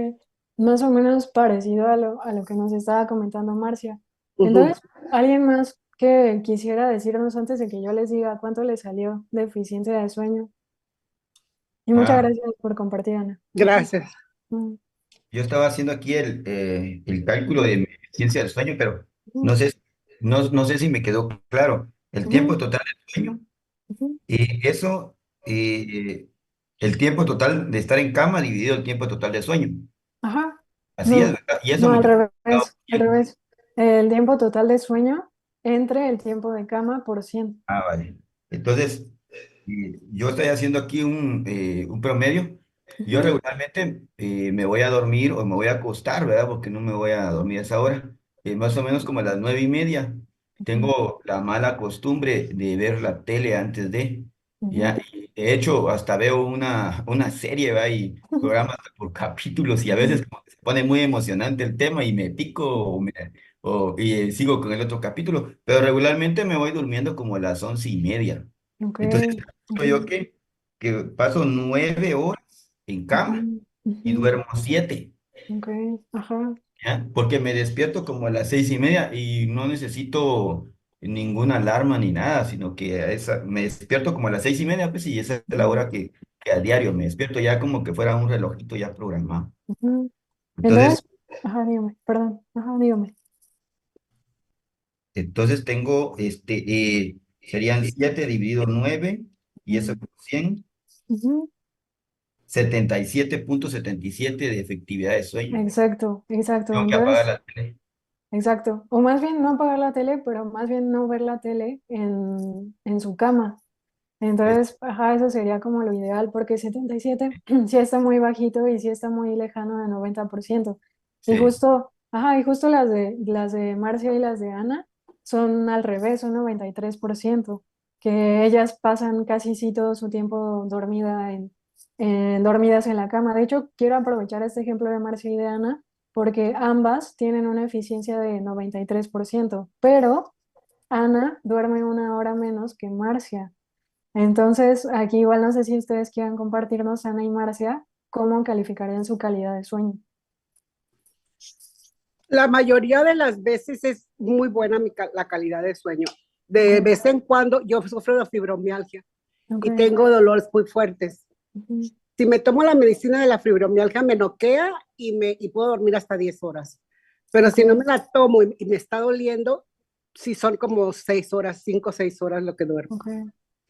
Más o menos parecido a lo que nos estaba comentando Marcia. Uh -huh. Entonces, ¿alguien más que quisiera decirnos antes de que yo les diga cuánto le salió de eficiencia de sueño? Y muchas Ah, gracias por compartir, Ana. Ajá. Gracias. Mm, yo estaba haciendo aquí el cálculo de mi ciencia del sueño, pero ujú, no sé, no sé si me quedó claro. El tiempo ujú, total del sueño ujú. y eso, el tiempo total de estar en cama dividido el tiempo total de sueño. Ajá. Así es, No, ¿verdad? Y eso no, me al quedó claro. revés, al revés. El tiempo total de sueño entre el tiempo de cama por 100. Ah, vale. Entonces, yo estoy haciendo aquí un promedio. Yo Ujú, regularmente me voy a dormir o me voy a acostar, ¿verdad? Porque no me voy a dormir a esa hora. Más o menos como a las 9:30. tengo la mala costumbre de ver la tele antes de, Ujú, ya, y de hecho, hasta veo una serie, ¿va? Y programas por capítulos y a ujú, veces como que se pone muy emocionante el tema y me pico y sigo con el otro capítulo, pero regularmente me voy durmiendo como a las 11:30. ok, Entonces, ujú, yo que paso 9 horas en cama ujú, y ujú, duermo 7. ok, ajá, ¿Ya? Porque me despierto como a las 6:30 y no necesito ninguna alarma ni nada, sino que me despierto como a las 6:30, pues, y esa es la ujú, hora que a diario me despierto ya como que fuera un relojito ya programado. ujú. Entonces, Entonces, ajá, dígame, perdón, ajá, dígame. entonces tengo, serían 7 dividido 9 y eso Ujú, por 100, ujú, 77.77 de efectividad de sueño. exacto, exacto. Tengo que apagar Entonces, la tele. exacto. O más bien no apagar la tele, pero más bien no ver la tele en su cama. Es- Entonces, ajá, eso sería como lo ideal, porque 77 sí está muy bajito y sí está muy lejano del 90%. Y Sí, justo, ajá, y justo las de Marcia y las de Ana son al revés, son 93%, que ellas pasan casi sí todo su tiempo dormidas en la cama. De hecho, quiero aprovechar este ejemplo de Marcia y de Ana, porque ambas tienen una eficiencia de 93%, pero Ana duerme 1 hora menos que Marcia. Entonces, aquí igual no sé si ustedes quieran compartirnos, Ana y Marcia, cómo calificarían su calidad de sueño. La mayoría de las veces es muy buena la calidad de sueño. De Ujú, vez en cuando yo sufro de fibromialgia ok, y tengo dolores muy fuertes. ujú, Si me tomo la medicina de la fibromialgia, me noquea y puedo dormir hasta 10 horas. Pero ok, si no me la tomo y me está doliendo, sí son como 6 horas, 5 o 6 horas lo que duermo. ok.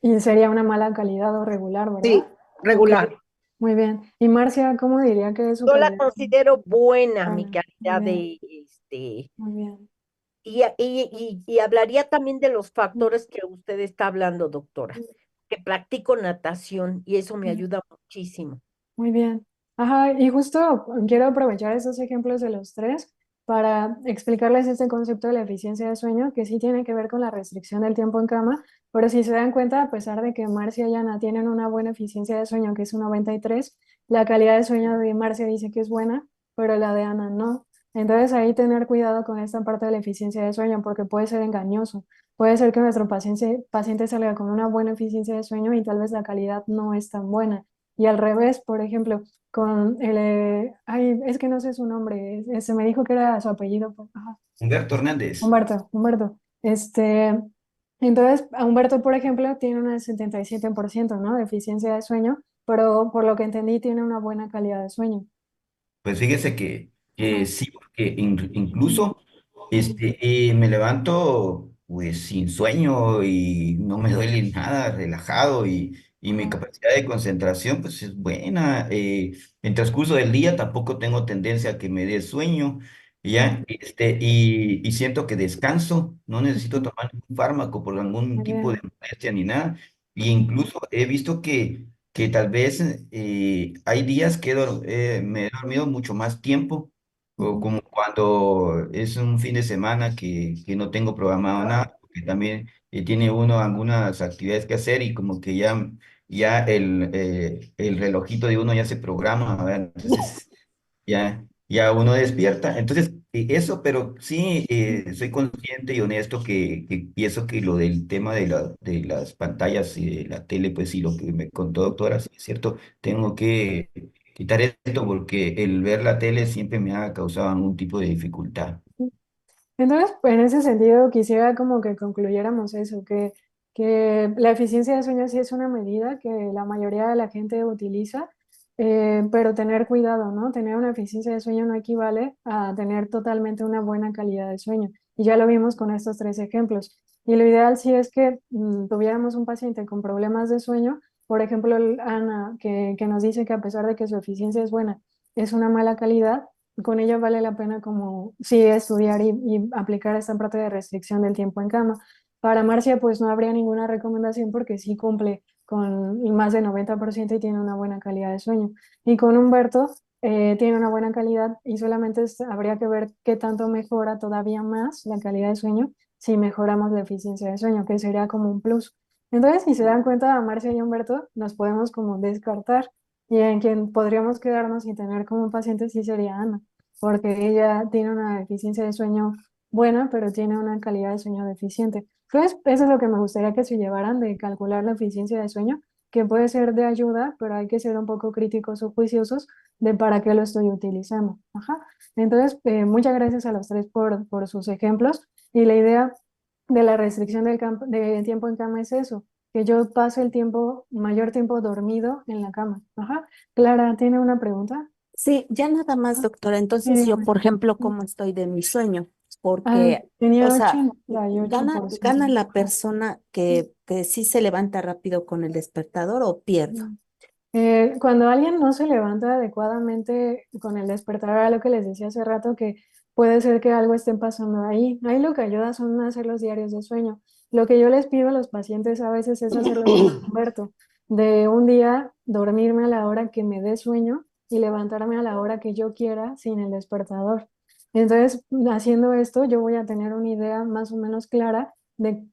Y sería una mala calidad o regular, Sí, ¿verdad? Ok, regular. muy bien. Y Marcia, ¿cómo diría que es su Yo la calidad de sueño? considero buena, mi Bueno, muy calidad bien, de, muy bien. y hablaría también de los factores que usted está hablando, doctora, que practico natación y eso me Ujú, ayuda muchísimo. muy bien. Ajá, y justo quiero aprovechar esos ejemplos de los tres para explicarles este concepto de la eficiencia de sueño, que sí tiene que ver con la restricción del tiempo en cama, pero si se dan cuenta, a pesar de que Marcia y Ana tienen una buena eficiencia de sueño, que es un 93, la calidad de sueño de Marcia dice que es buena, pero la de Ana no. Entonces ahí tener cuidado con esta parte de la eficiencia de sueño, porque puede ser engañoso. Puede ser que nuestro paciente salga con una buena eficiencia de sueño y tal vez la calidad no es tan buena. Y al revés, por ejemplo, con ay, es que no sé su nombre, se me dijo que era su apellido, ajá, Humberto Hernández. Humberto. Entonces, a Humberto, por ejemplo, tiene una 77%, ¿no? De eficiencia de sueño, pero por lo que entendí, tiene una buena calidad de sueño. Pues fíjese que Ajá. sí, porque Ujú, incluso ujú, me levanto pues sin sueño y no me duele nada, relajado y mi ajá, capacidad de concentración pues es buena. En transcurso del día tampoco tengo tendencia a que me dé sueño, ujú, ¿ya? Y siento que descanso, no necesito ujú. tomar ningún fármaco por algún Muy tipo de bien. molestia ni nada. Y Ujú, incluso he visto que tal vez hay días que me he dormido mucho más tiempo, o ujú, como cuando es un fin de semana que no tengo programado nada, que también tiene uno algunas actividades que hacer y como que ya el relojito de uno ya se programa, ¿verdad? Entonces ya uno despierta. Entonces, eso, pero sí, soy consciente y honesto que pienso que lo del tema de las pantallas y de la tele, pues sí, lo que me contó doctora, sí es cierto, tengo que quitar esto porque el ver la tele siempre me ha causado algún tipo de dificultad. ujú. Entonces, en ese sentido, quisiera como que concluyéramos eso, que la eficiencia de sueño sí es una medida que la mayoría de la gente utiliza, pero tener cuidado, ¿no? Tener una eficiencia de sueño no equivale a tener totalmente una buena calidad de sueño. Y ya lo vimos con estos tres ejemplos. Y lo ideal sí es que tuviéramos un paciente con problemas de sueño, por ejemplo, Ana, que nos dice que a pesar de que su eficiencia es buena, es una mala calidad, con ella vale la pena como sí estudiar y aplicar esta parte de restricción del tiempo en cama. Para Marcia pues no habría ninguna recomendación porque sí cumple con más de 90% y tiene una buena calidad de sueño. Y con Humberto tiene una buena calidad y solamente habría que ver qué tanto mejora todavía más la calidad de sueño si mejoramos la eficiencia de sueño, que sería como un plus. Entonces, si se dan cuenta, Marcia y Humberto, nos podemos como descartar y en quien podríamos quedarnos y tener como paciente sí sería Ana, porque ella tiene una eficiencia de sueño buena, pero tiene una calidad de sueño deficiente. Entonces, eso es lo que me gustaría que se llevaran de calcular la eficiencia de sueño, que puede ser de ayuda, pero hay que ser un poco críticos o juiciosos de para qué lo estoy utilizando. Ajá. Entonces, muchas gracias a los tres por sus ejemplos. Y la idea de la restricción de tiempo en cama es eso, que yo pase el tiempo, mayor tiempo dormido en la cama. Ajá. Clara, ¿tiene una pregunta? Sí, ya nada más, doctora. Sí, Entonces yo, dígame. por ejemplo, ¿cómo estoy de mi sueño? Ah, Porque, o tenía sea, 88%. gana la persona que sí se levanta rápido con el despertador o pierdo. Cuando alguien no se levanta adecuadamente con el despertar, era lo que les decía hace rato, que puede ser que algo esté pasando ahí. Ahí lo que ayuda son hacer los diarios de sueño. Lo que yo les pido a los pacientes a veces es hacerlo como Humberto, de un día dormirme a la hora que me dé sueño y levantarme a la hora que yo quiera sin el despertador. Entonces, haciendo esto, yo voy a tener una idea más o menos clara de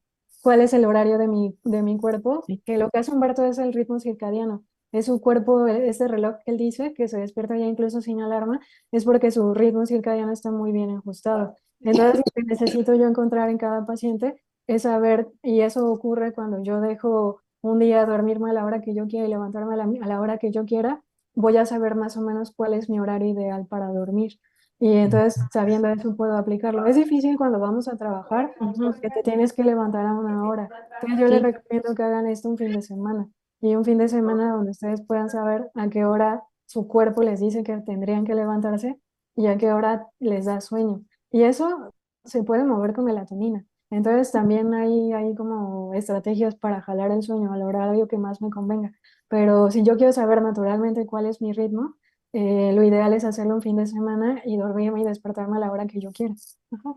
cuál es el horario de mi cuerpo, Sí. que lo que hace Humberto es el ritmo circadiano. Es su cuerpo, este reloj que él dice, que se despierta ya incluso sin alarma, es porque su ritmo circadiano está muy bien ajustado. Entonces, lo que necesito yo encontrar en cada paciente es saber, y eso ocurre cuando yo dejo un día dormirme a la hora que yo quiera y levantarme a la hora que yo quiera, voy a saber más o menos cuál es mi horario ideal para dormir. Y entonces, sabiendo eso, puedo aplicarlo. Es difícil cuando vamos a trabajar Ujú. porque te tienes que levantar a una hora. Entonces, yo les Sí. recomiendo que hagan esto un fin de semana y un fin de semana donde ustedes puedan saber a qué hora su cuerpo les dice que tendrían que levantarse y a qué hora les da sueño. Y eso se puede mover con melatonina. Entonces también hay como estrategias para jalar el sueño al horario que más me convenga. Pero si yo quiero saber naturalmente cuál es mi ritmo, lo ideal es hacerlo un fin de semana y dormirme y despertarme a la hora que yo quiera. Ajá.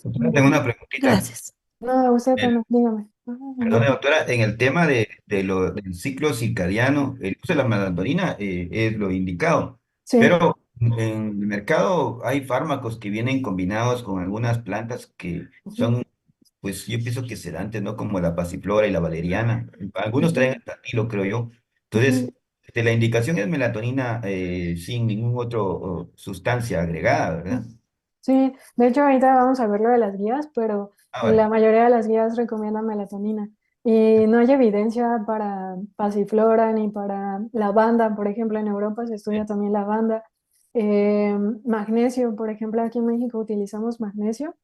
Doctora, tengo una preguntita. Gracias. No, usted, El- dígame. Ajá, Perdone, doctora, en el tema del ciclo circadiano, el uso de la melatonina es lo indicado, sí. pero en el mercado hay fármacos que vienen combinados con algunas plantas que Ujú, son, pues yo pienso que sedantes, ¿no? Como la pasiflora y la valeriana. Algunos ujú, traen el platilo, creo yo. ujú. Entonces, la indicación es melatonina sin ningún otro sustancia agregada, ¿verdad? Sí, de hecho ahorita vamos a ver lo de las guías, pero Ah, la vale. mayoría de las guías recomiendan melatonina y no hay evidencia para pasiflora ni para lavanda, por ejemplo, en Europa se estudia también lavanda. Magnesio, por ejemplo, aquí en México utilizamos magnesio.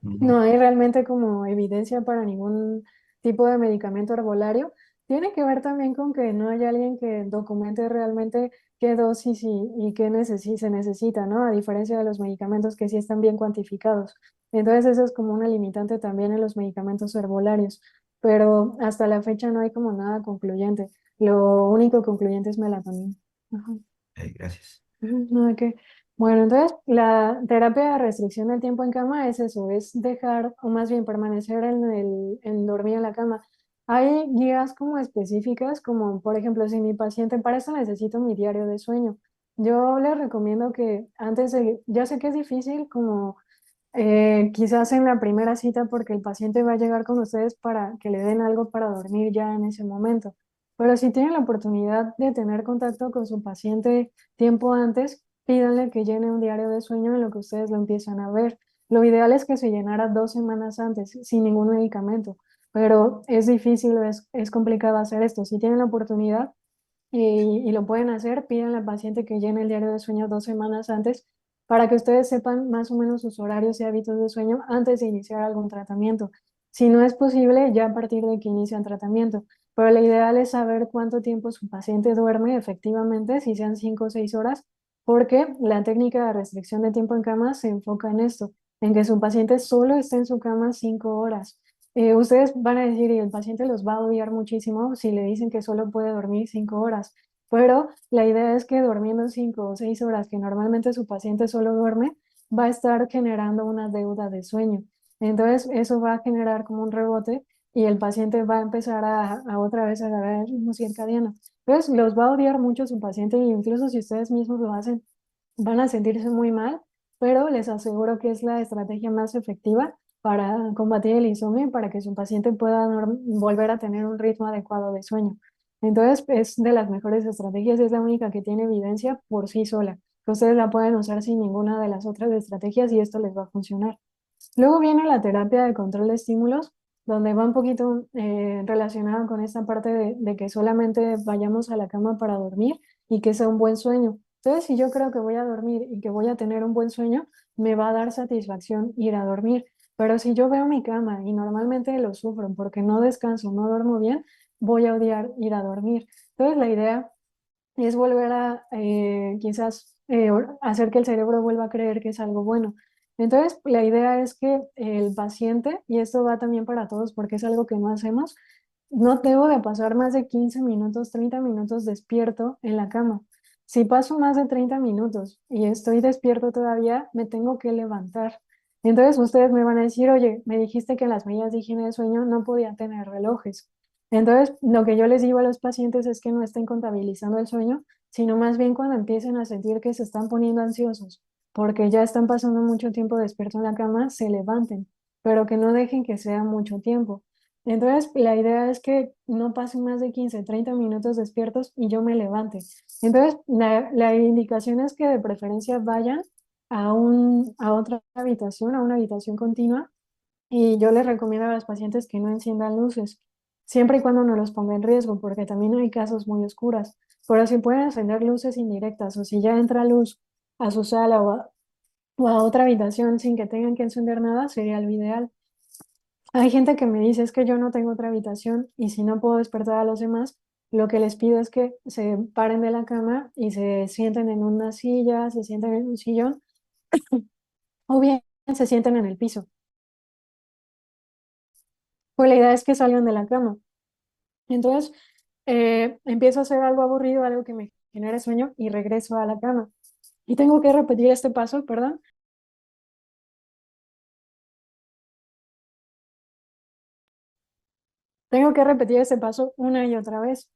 Ujú. No hay realmente como evidencia para ningún tipo de medicamento herbolario. Tiene que ver también con que no hay alguien que documente realmente qué dosis y qué se necesita, ¿no? A diferencia de los medicamentos que sí están bien cuantificados. Entonces eso es como una limitante también en los medicamentos herbolarios. Pero hasta la fecha no hay como nada concluyente. Lo único concluyente es melatonina. Ajá. Gracias. Ujú, no, ok. Bueno, entonces la terapia de restricción del tiempo en cama es eso, es dejar o más bien permanecer en dormir en la cama. Hay guías como específicas, como por ejemplo, si mi paciente, para eso necesito mi diario de sueño. Yo les recomiendo que antes de, ya sé que es difícil como quizás en la primera cita porque el paciente va a llegar con ustedes para que le den algo para dormir ya en ese momento. Pero si tienen la oportunidad de tener contacto con su paciente tiempo antes, pídanle que llene un diario de sueño en lo que ustedes lo empiezan a ver. Lo ideal es que se llenara 2 semanas antes, sin ningún medicamento, pero es difícil, es complicado hacer esto. Si tienen la oportunidad, y lo pueden hacer, piden al paciente que llene el diario de sueño 2 semanas antes para que ustedes sepan más o menos sus horarios y hábitos de sueño antes de iniciar algún tratamiento. Si no es posible, ya a partir de que inician tratamiento. Pero lo ideal es saber cuánto tiempo su paciente duerme efectivamente, si sean 5 o 6 horas, porque la técnica de restricción de tiempo en cama se enfoca en esto, en que su paciente solo esté en su cama 5 horas. Ustedes van a decir, y el paciente los va a odiar muchísimo si le dicen que solo puede dormir 5 horas, pero la idea es que durmiendo 5 o 6 horas, que normalmente su paciente solo duerme, va a estar generando una deuda de sueño. Entonces, eso va a generar como un rebote y el paciente va a empezar a otra vez a agarrar el ritmo circadiano. Entonces, los va a odiar mucho su paciente e incluso si ustedes mismos lo hacen, van a sentirse muy mal, pero les aseguro que es la estrategia más efectiva para combatir el insomnio y para que su paciente pueda volver a tener un ritmo adecuado de sueño. Entonces, es de las mejores estrategias, es la única que tiene evidencia por sí sola. Ustedes la pueden usar sin ninguna de las otras estrategias y esto les va a funcionar. Luego viene la terapia de control de estímulos, donde va un poquito relacionado con esta parte de que solamente vayamos a la cama para dormir y que sea un buen sueño. Entonces, si yo creo que voy a dormir y que voy a tener un buen sueño, me va a dar satisfacción ir a dormir. Pero si yo veo mi cama y normalmente lo sufro porque no descanso, no duermo bien, voy a odiar ir a dormir. Entonces, la idea es volver a quizás hacer que el cerebro vuelva a creer que es algo bueno. Entonces, la idea es que el paciente, y esto va también para todos porque es algo que no hacemos, no debo de pasar más de 15 minutos, 30 minutos despierto en la cama. Si paso más de 30 minutos y estoy despierto todavía, me tengo que levantar. Entonces ustedes me van a decir, oye, me dijiste que en las medidas de higiene de sueño no podía tener relojes. Entonces, lo que yo les digo a los pacientes es que no estén contabilizando el sueño, sino más bien cuando empiecen a sentir que se están poniendo ansiosos, porque ya están pasando mucho tiempo despierto en la cama, se levanten, pero que no dejen que sea mucho tiempo. Entonces, la idea es que no pasen más de 15, 30 minutos despiertos y yo me levante. Entonces, la indicación es que de preferencia vayan a otra habitación, a una habitación continua, y yo les recomiendo a los pacientes que no enciendan luces, siempre y cuando no los ponga en riesgo, porque también hay casos muy oscuras. Pero si pueden encender luces indirectas o si ya entra luz a su sala o a otra habitación sin que tengan que encender nada, sería lo ideal. Hay gente que me dice es que yo no tengo otra habitación y si no puedo despertar a los demás, lo que les pido es que se paren de la cama y se sienten en una silla, se sienten en un sillón o bien se sienten en el piso. Pues la idea es que salgan de la cama. Entonces, empiezo a hacer algo aburrido, algo que me genere sueño y regreso a la cama. Y tengo que repetir este paso, perdón. Tengo que repetir este paso una y otra vez.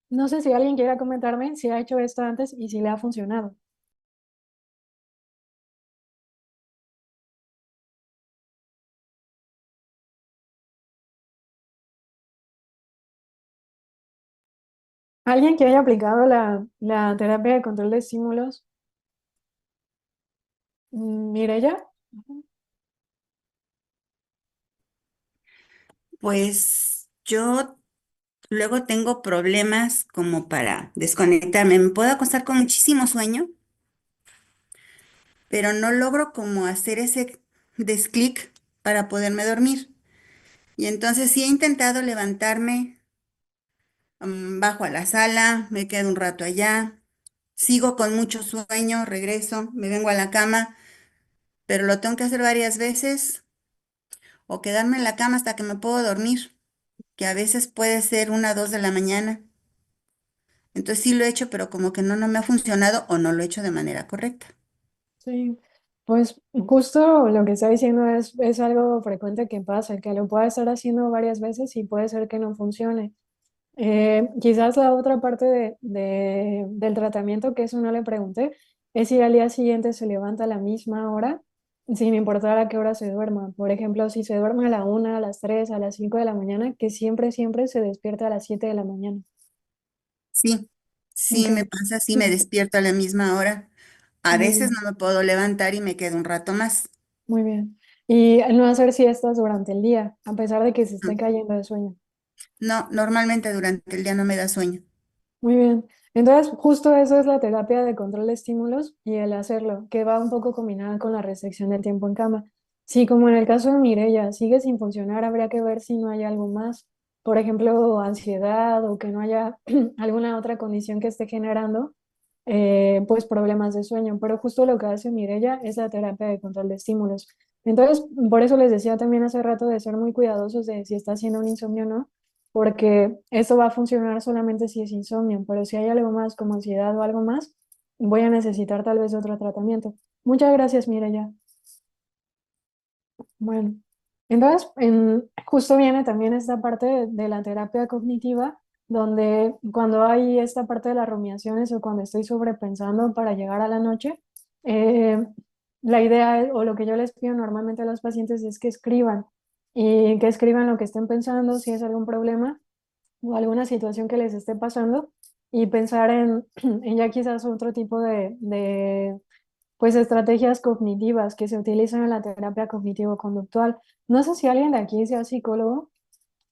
No sé si alguien quiera comentarme si ha hecho esto antes y si le ha funcionado. ¿Alguien que haya aplicado la terapia de control de estímulos? Mireya. Ujú. Pues yo luego tengo problemas como para desconectarme. Me puedo acostar con muchísimo sueño, pero no logro como hacer ese desclic para poderme dormir. Y entonces sí he intentado levantarme, bajo a la sala, me quedo un rato allá, sigo con mucho sueño, regreso, me vengo a la cama, pero lo tengo que hacer varias veces o quedarme en la cama hasta que me puedo dormir, que a veces puede ser 1, 2 de la mañana. Entonces sí lo he hecho, pero como que no me ha funcionado o no lo he hecho de manera correcta. Sí, pues justo lo que está diciendo es algo frecuente que pasa, que lo puede estar haciendo varias veces y puede ser que no funcione. Quizás la otra parte del tratamiento, que eso no le pregunté, es si al día siguiente se levanta a la misma hora, sin importar a qué hora se duerma. Por ejemplo, si se duerme a la 1, a las 3, a las 5 de la mañana, que siempre, siempre se despierta a las 7 de la mañana. Sí, sí Ok, me pasa, sí me despierto a la misma hora. A muy veces bien, no me puedo levantar y me quedo un rato más. muy bien. Y no hacer siestas durante el día, a pesar de que se esté No, cayendo de sueño. no, normalmente durante el día no me da sueño. Muy bien. Entonces, justo eso es la terapia de control de estímulos y el hacerlo, que va un poco combinada con la restricción del tiempo en cama. Si, como en el caso de Mireya, sigue sin funcionar, habría que ver si no hay algo más. Por ejemplo, ansiedad o que no haya alguna otra condición que esté generando, pues problemas de sueño. Pero justo lo que hace Mireya es la terapia de control de estímulos. Entonces, por eso les decía también hace rato de ser muy cuidadosos de si está haciendo un insomnio o no, porque eso va a funcionar solamente si es insomnio, pero si hay algo más como ansiedad o algo más, voy a necesitar tal vez otro tratamiento. Muchas gracias, Mireya. Bueno, entonces justo viene también esta parte de la terapia cognitiva, donde cuando hay esta parte de las rumiaciones o cuando estoy sobrepensando para llegar a la noche, eh, la idea o lo que yo les pido normalmente a los pacientes es que escriban y que escriban lo que estén pensando, si es algún problema o alguna situación que les esté pasando y pensar en ya quizás otro tipo de pues estrategias cognitivas que se utilizan en la terapia cognitivo-conductual. No sé si alguien de aquí sea psicólogo,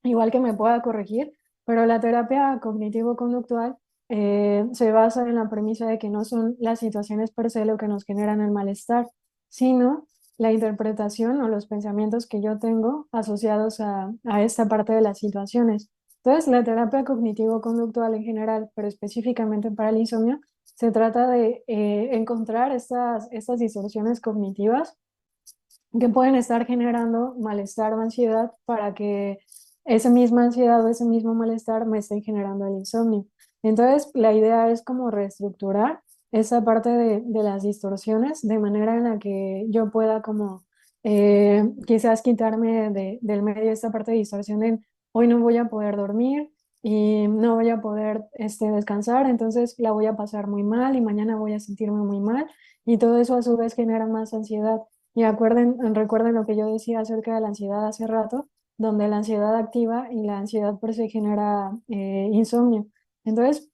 igual que me pueda corregir, pero la terapia cognitivo-conductual se basa en la premisa de que no son las situaciones per se lo que nos generan el malestar, sino la interpretación o los pensamientos que yo tengo asociados a esta parte de las situaciones. Entonces, la terapia cognitivo-conductual en general, pero específicamente para el insomnio, se trata de encontrar estas distorsiones cognitivas que pueden estar generando malestar o ansiedad para que esa misma ansiedad o ese mismo malestar me esté generando el insomnio. Entonces, la idea es como reestructurar esa parte de las distorsiones de manera en la que yo pueda como quizás quitarme del medio esta parte de distorsión de hoy no voy a poder dormir y no voy a poder descansar, entonces la voy a pasar muy mal y mañana voy a sentirme muy mal y todo eso a su vez genera más ansiedad. Y recuerden lo que yo decía acerca de la ansiedad hace rato, donde la ansiedad activa y la ansiedad por se genera insomnio. Entonces,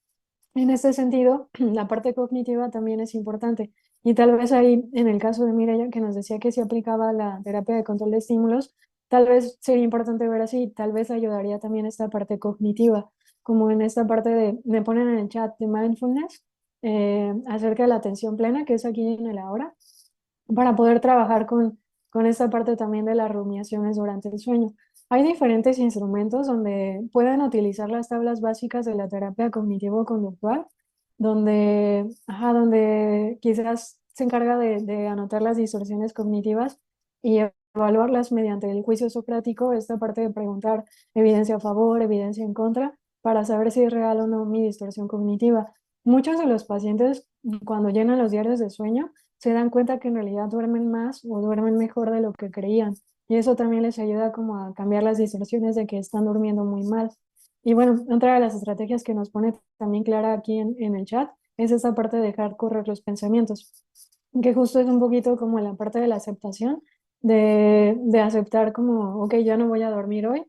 en este sentido, la parte cognitiva también es importante. Y tal vez ahí, en el caso de Mireya, que nos decía que se aplicaba la terapia de control de estímulos, tal vez sería importante ver así, tal vez ayudaría también esta parte cognitiva, como en esta parte me ponen en el chat de mindfulness, acerca de la atención plena, que es aquí en el ahora para poder trabajar con esta parte también de las rumiaciones durante el sueño. Hay diferentes instrumentos donde pueden utilizar las tablas básicas de la terapia cognitivo-conductual, donde quizás se encarga de anotar las distorsiones cognitivas y evaluarlas mediante el juicio socrático, esta parte de preguntar evidencia a favor, evidencia en contra, para saber si es real o no mi distorsión cognitiva. Muchos de los pacientes, cuando llenan los diarios de sueño, se dan cuenta que en realidad duermen más o duermen mejor de lo que creían. Y eso también les ayuda como a cambiar las distorsiones de que están durmiendo muy mal. Y bueno, otra de las estrategias que nos pone también Clara aquí en el chat es esa parte de dejar correr los pensamientos, que justo es un poquito como la parte de la aceptación, de aceptar como, ok, ya no voy a dormir hoy,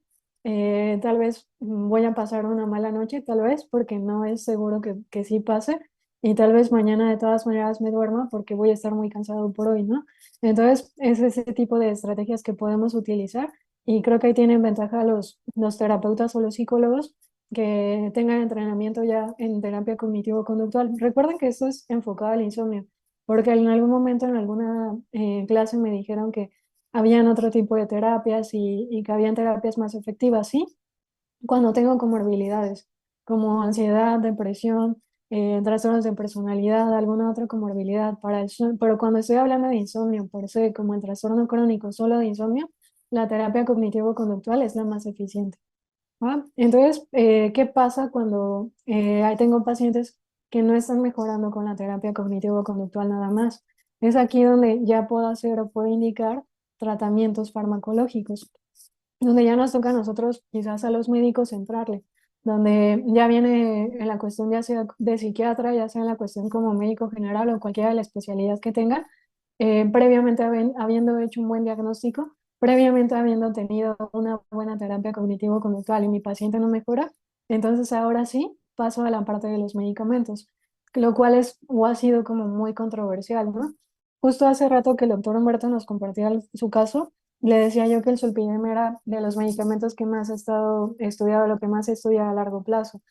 tal vez voy a pasar una mala noche, tal vez, porque no es seguro que sí pase, y tal vez mañana de todas maneras me duerma porque voy a estar muy cansado por hoy, ¿no? Entonces, es ese tipo de estrategias que podemos utilizar y creo que ahí tienen ventaja los terapeutas o los psicólogos que tengan entrenamiento ya en terapia cognitivo-conductual. Recuerden que esto es enfocado al insomnio, porque en algún momento en alguna clase me dijeron que habían otro tipo de terapias y que habían terapias más efectivas, ¿sí? Cuando tengo comorbilidades como ansiedad, depresión, trastornos de personalidad, alguna otra comorbilidad para el sueño, pero cuando estoy hablando de insomnio por se, como el trastorno crónico solo de insomnio, la terapia cognitivo-conductual es la más eficiente. ¿Va? Entonces, ¿qué pasa cuando ahí tengo pacientes que no están mejorando con la terapia cognitivo-conductual nada más? Es aquí donde ya puedo hacer o puedo indicar tratamientos farmacológicos donde ya nos toca a nosotros, quizás a los médicos, entrarle, donde ya viene en la cuestión ya sea de psiquiatra, ya sea en la cuestión como médico general o cualquiera de la especialidad que tenga, previamente habiendo hecho un buen diagnóstico, previamente habiendo tenido una buena terapia cognitivo-conductual y mi paciente no mejora, entonces ahora sí paso a la parte de los medicamentos, lo cual es o ha sido como muy controversial, ¿no? Justo hace rato que el doctor Humberto nos compartía su caso, le decía yo que el sulpidem era de los medicamentos que más ha estado estudiado, lo que más se estudia a largo plazo.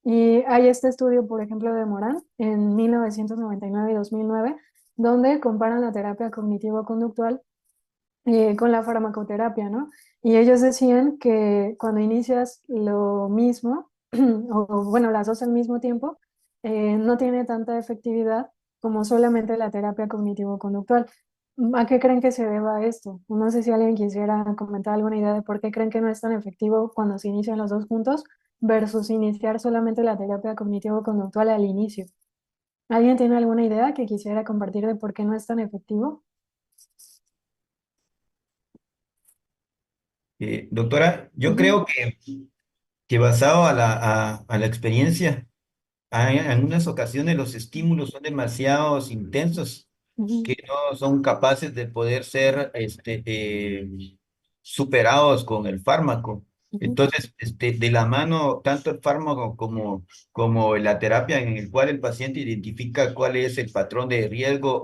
Y hay este estudio, por ejemplo, de Morán en 1999 y 2009, donde comparan la terapia cognitivo-conductual con la farmacoterapia, ¿no? Y ellos decían que cuando inicias lo mismo, o bueno, las dos al mismo tiempo, no tiene tanta efectividad como solamente la terapia cognitivo-conductual. ¿A qué creen que se deba esto? No sé si alguien quisiera comentar alguna idea de por qué creen que no es tan efectivo cuando se inician los dos juntos versus iniciar solamente la terapia cognitivo-conductual al inicio. ¿Alguien tiene alguna idea que quisiera compartir de por qué no es tan efectivo? Doctora, yo Ujú. creo que basado a la experiencia, en algunas ocasiones los estímulos son demasiados intensos Ujú, que no son capaces de poder ser superados con el fármaco. ujú. Entonces, de la mano, tanto el fármaco como la terapia en el cual el paciente identifica cuál es el patrón de riesgo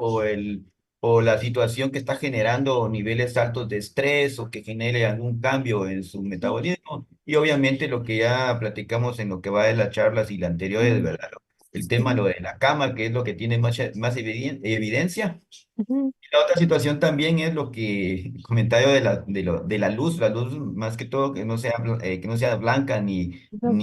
o la situación que está generando niveles altos de estrés o que genere algún cambio en su metabolismo. Y obviamente lo que ya platicamos en lo que va de las charlas y la anteriores, ¿verdad? El tema, lo de la cama, que es lo que tiene más evidencia. Ujú, Y la otra situación también es lo que, el comentario de la luz más que todo que no sea blanca exacto.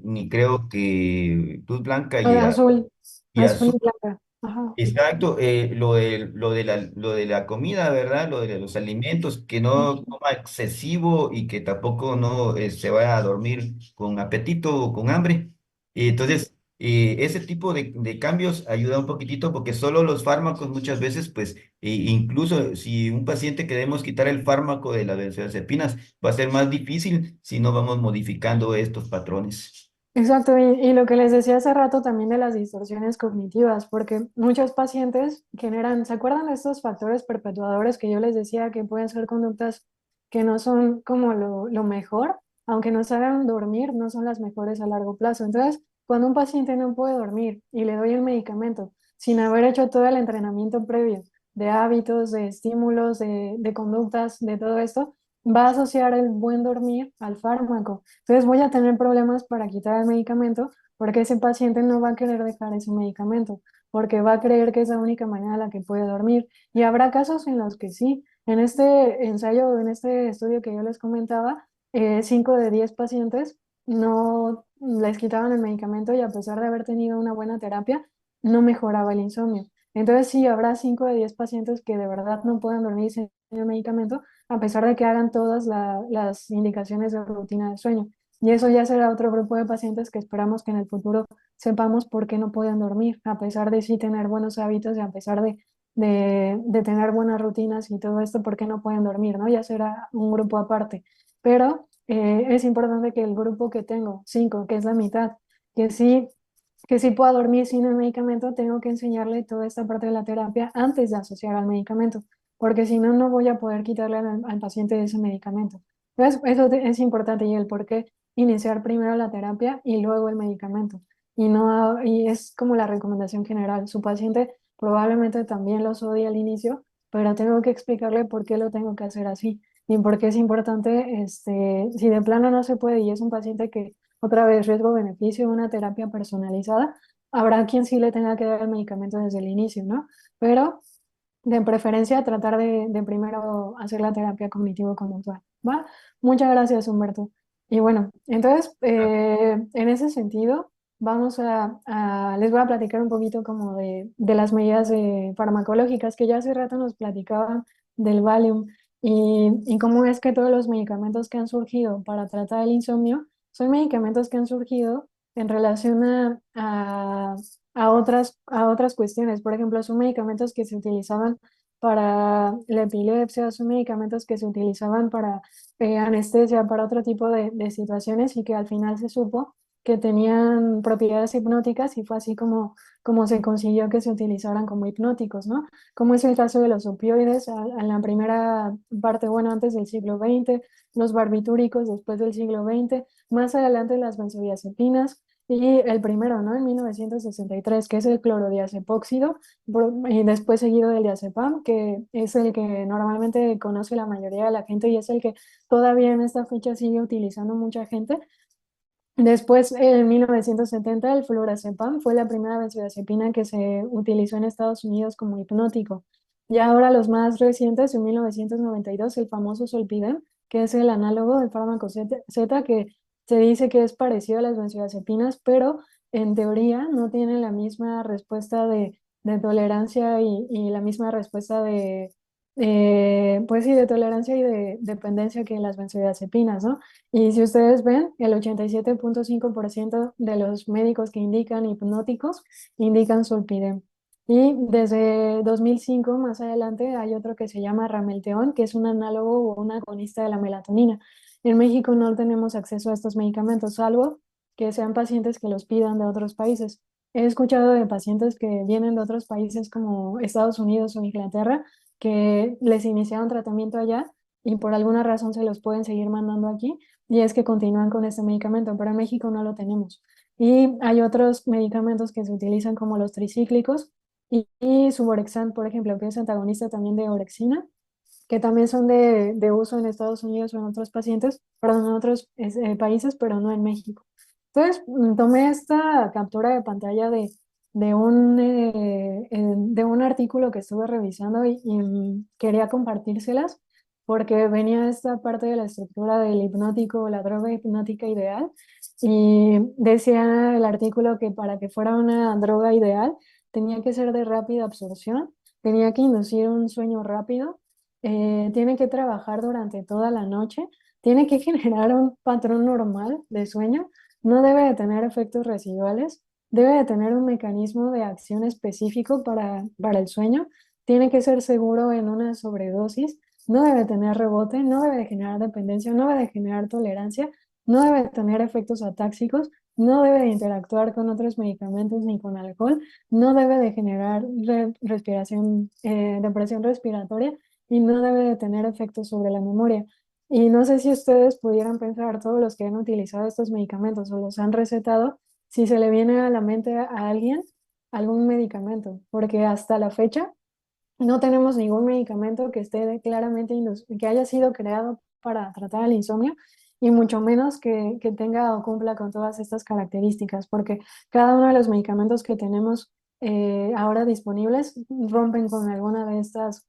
ni creo que luz blanca Azul, y azul azul. y blanca. Ajá. Exacto, lo de la comida, ¿verdad? Lo de los alimentos, que no coma excesivo y que tampoco no se vaya a dormir con apetito o con hambre. Y entonces, ese tipo de cambios ayuda un poquitito porque solo los fármacos muchas veces, pues, incluso si un paciente queremos quitar el fármaco de las benzodiazepinas, va a ser más difícil si no vamos modificando estos patrones. Exacto, y lo que les decía hace rato también de las distorsiones cognitivas, porque muchos pacientes generan, ¿se acuerdan de estos factores perpetuadores que yo les decía que pueden ser conductas que no son como lo mejor, aunque nos hagan dormir, no son las mejores a largo plazo? Entonces, cuando un paciente no puede dormir y le doy el medicamento sin haber hecho todo el entrenamiento previo de hábitos, de estímulos, de conductas, de todo esto, va a asociar el buen dormir al fármaco. Entonces voy a tener problemas para quitar el medicamento porque ese paciente no va a querer dejar ese medicamento, porque va a creer que es la única manera en la que puede dormir. Y habrá casos en los que sí. En este ensayo, en este estudio que yo les comentaba, 5 de 10 pacientes no les quitaban el medicamento y a pesar de haber tenido una buena terapia, no mejoraba el insomnio. Entonces sí, habrá 5 de 10 pacientes que de verdad no puedan dormir sin el medicamento a pesar de que hagan todas las indicaciones de rutina de sueño. Y eso ya será otro grupo de pacientes que esperamos que en el futuro sepamos por qué no pueden dormir, a pesar de sí tener buenos hábitos y a pesar de tener buenas rutinas y todo esto, por qué no pueden dormir, ¿no? Ya será un grupo aparte. Pero es importante que el grupo que tengo, 5, que es la mitad, que sí, que sí pueda dormir sin el medicamento, tengo que enseñarle toda esta parte de la terapia antes de asociar al medicamento porque si no, no voy a poder quitarle al paciente ese medicamento. Entonces, eso es importante y el por qué iniciar primero la terapia y luego el medicamento. Y, no, y es como la recomendación general. Su paciente probablemente también los odie al inicio, pero tengo que explicarle por qué lo tengo que hacer así y por qué es importante, si de plano no se puede y es un paciente que otra vez riesgo-beneficio, una terapia personalizada, habrá quien sí le tenga que dar el medicamento desde el inicio, ¿no? Pero de preferencia, tratar de primero hacer la terapia cognitivo-conductual, ¿va? Muchas gracias, Humberto. Y bueno, entonces, en ese sentido, les voy a platicar un poquito como de las medidas farmacológicas que ya hace rato nos platicaban del Valium y cómo es que todos los medicamentos que han surgido para tratar el insomnio son medicamentos que han surgido en relación a otras cuestiones. Por ejemplo, son medicamentos que se utilizaban para la epilepsia, son medicamentos que se utilizaban para anestesia, para otro tipo de situaciones y que al final se supo que tenían propiedades hipnóticas y fue así como se consiguió que se utilizaran como hipnóticos, ¿no? Como es el caso de los opioides en la primera parte, bueno, antes del siglo XX, los barbitúricos después del siglo XX, más adelante las benzodiazepinas, y el primero, ¿no? En 1963, que es el clorodiazepóxido, y después seguido del diazepam, que es el que normalmente conoce la mayoría de la gente y es el que todavía en esta fecha sigue utilizando mucha gente. Después, en 1970, el flurazepam fue la primera benzodiazepina que se utilizó en Estados Unidos como hipnótico. Y ahora los más recientes, en 1992, el famoso Solpidem, que es el análogo del fármaco Z, que se dice que es parecido a las benzodiazepinas, pero en teoría no tiene la misma respuesta de tolerancia y la misma respuesta pues sí, de tolerancia y de dependencia que las benzodiazepinas, ¿no? Y si ustedes ven, el 87.5% de los médicos que indican hipnóticos indican Solpidem. Y desde 2005 más adelante hay otro que se llama Ramelteón, que es un análogo o un agonista de la melatonina. En México no tenemos acceso a estos medicamentos, salvo que sean pacientes que los pidan de otros países. he escuchado de pacientes que vienen de otros países como Estados Unidos o Inglaterra, que les iniciaron tratamiento allá y por alguna razón se los pueden seguir mandando aquí, y es que continúan con este medicamento, pero en México no lo tenemos. Y hay otros medicamentos que se utilizan como los tricíclicos y Suvorexant, por ejemplo, que es antagonista también de orexina, que también son de uso en Estados Unidos o en otros pacientes, perdón, en otros países, pero no en México. Entonces, tomé esta captura de pantalla de un artículo que estuve revisando y quería compartírselas porque venía esta parte de la estructura del hipnótico, la droga hipnótica ideal, y decía el artículo que para que fuera una droga ideal tenía que ser de rápida absorción, tenía que inducir un sueño rápido, tiene que trabajar durante toda la noche, tiene que generar un patrón normal de sueño, no debe de tener efectos residuales, debe de tener un mecanismo de acción específico para el sueño, tiene que ser seguro en una sobredosis, no debe tener rebote, no debe de generar dependencia, no debe de generar tolerancia, no debe de tener efectos atáxicos, no debe de interactuar con otros medicamentos ni con alcohol, no debe de generar depresión respiratoria y no debe de tener efectos sobre la memoria. Y no sé si ustedes pudieran pensar, todos los que han utilizado estos medicamentos o los han recetado, si se le viene a la mente a alguien algún medicamento, porque hasta la fecha no tenemos ningún medicamento que esté claramente, que haya sido creado para tratar el insomnio y mucho menos que tenga o cumpla con todas estas características, porque cada uno de los medicamentos que tenemos ahora disponibles rompen con alguna de estas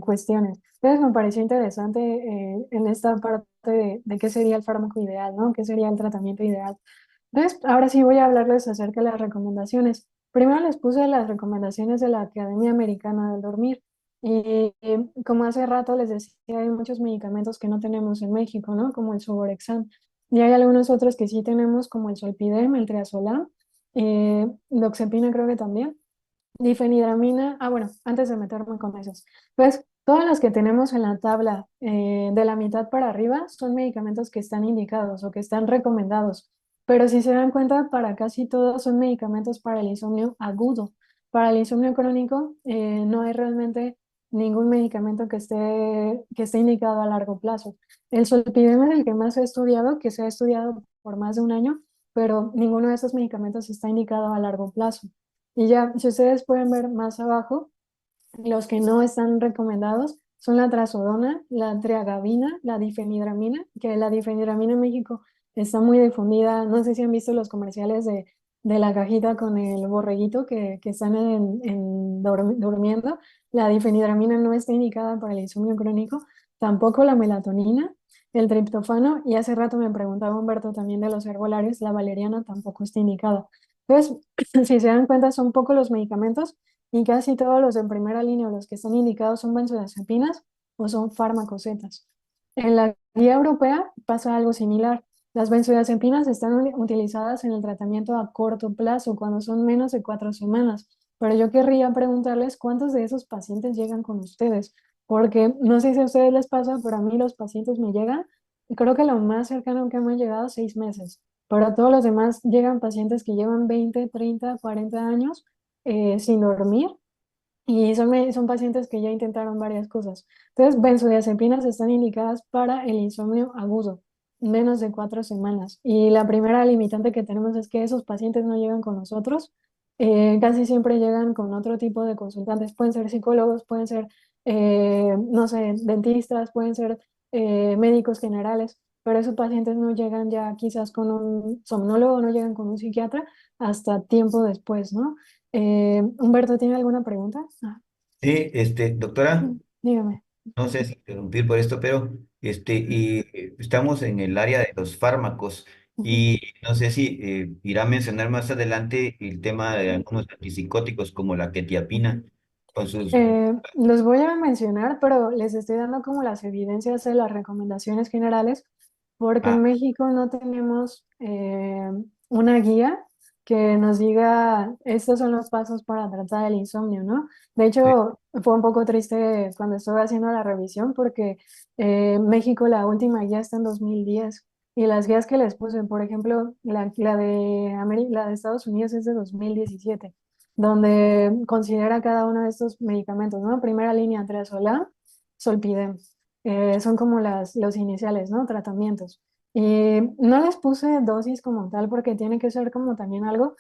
cuestiones. Entonces me pareció interesante en esta parte de qué sería el fármaco ideal, ¿no? ¿Qué sería el tratamiento ideal? Entonces, ahora sí voy a hablarles acerca de las recomendaciones. Primero les puse las recomendaciones de la Academia Americana del Dormir. Como hace rato les decía, hay muchos medicamentos que no tenemos en México, ¿no? Como el Suvorexant. Y hay algunos otros que sí tenemos, como el Zolpidem, el Triazolam, Doxepina creo que también. Difenidramina, bueno, antes de meterme con esos, pues todas las que tenemos en la tabla de la mitad para arriba son medicamentos que están indicados o que están recomendados, pero si se dan cuenta, para casi todos son medicamentos para el insomnio agudo. Para el insomnio crónico no hay realmente ningún medicamento que esté indicado a largo plazo. El Zolpidem es el que más he estudiado, que se ha estudiado por más de un año, pero ninguno de esos medicamentos está indicado a largo plazo. Y ya, si ustedes pueden ver más abajo, los que no están recomendados son la trazodona, la triagabina, la difenidramina, que la difenidramina en México está muy difundida. No sé si han visto los comerciales de la cajita con el borreguito que están durmiendo. La difenidramina no está indicada para el insomnio crónico, tampoco la melatonina, el triptofano, y hace rato me preguntaba Humberto también de los herbolarios, la valeriana tampoco está indicada. Entonces, si se dan cuenta, son pocos los medicamentos y casi todos los en primera línea o los que están indicados son benzodiazepinas o son farmacosetas. En la guía europea pasa algo similar. Las benzodiazepinas están utilizadas en el tratamiento a corto plazo, cuando son menos de 4 semanas. Pero yo querría preguntarles cuántos de esos pacientes llegan con ustedes, porque no sé si a ustedes les pasa, pero a mí los pacientes me llegan, y creo que lo más cercano que me han llegado 6 meses. Pero todos los demás llegan pacientes que llevan 20, 30, 40 años sin dormir y son pacientes que ya intentaron varias cosas. Entonces, benzodiazepinas están indicadas para el insomnio agudo, menos de 4 semanas. Y la primera limitante que tenemos es que esos pacientes no llegan con nosotros, casi siempre llegan con otro tipo de consultantes. Pueden ser psicólogos, pueden ser, no sé, dentistas, pueden ser médicos generales, pero esos pacientes no llegan ya quizás con un somnólogo, no llegan con un psiquiatra hasta tiempo después, ¿no? Humberto, ¿tiene alguna pregunta? Sí, doctora, Dígame. no sé si interrumpir por esto, pero y estamos en el área de los fármacos Ujú. y no sé si irá a mencionar más adelante el tema de algunos antipsicóticos como la quetiapina con sus... Los voy a mencionar, pero les estoy dando como las evidencias de las recomendaciones generales, porque Ah, en México no tenemos una guía que nos diga estos son los pasos para tratar el insomnio, ¿no? De sí, hecho, fue un poco triste cuando estuve haciendo la revisión, porque México la última guía está en 2010. Y las guías que les puse, por ejemplo, la de Estados Unidos es de 2017, donde considera cada uno de estos medicamentos, ¿no? Primera línea, Triazolam, Zolpidem. Son como los iniciales, ¿no? Tratamientos. Y no les puse dosis como tal porque tiene que ser como también algo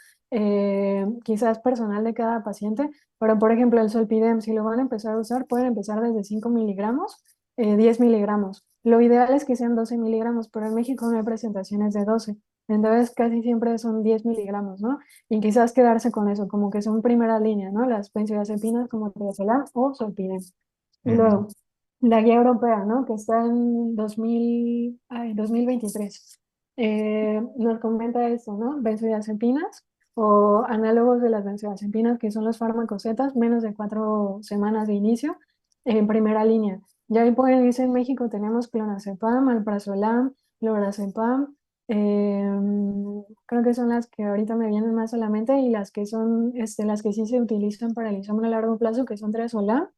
quizás personal de cada paciente, pero por ejemplo el Zolpidem, si lo van a empezar a usar, pueden empezar desde 5 miligramos, 10 miligramos. Lo ideal es que sean 12 miligramos, pero en México no hay presentaciones de 12. Entonces casi siempre son 10 miligramos, ¿no? Y quizás quedarse con eso, como que son primera línea, ¿no? Las benzodiazepinas como triazolam o Zolpidem. Y Ujú. luego, la guía europea, ¿no? Que está en 2023. Nos comenta esto, ¿no? Benzodiazepinas o análogos de las benzodiazepinas, que son los fármacos Z, menos de 4 semanas de inicio, en primera línea. Ya ahí pueden irse en México, tenemos clonazepam, alprazolam, lorazepam, creo que son las que ahorita me vienen más a la mente y las que son, las que sí se utilizan para el insomnio a largo plazo, que son triazolam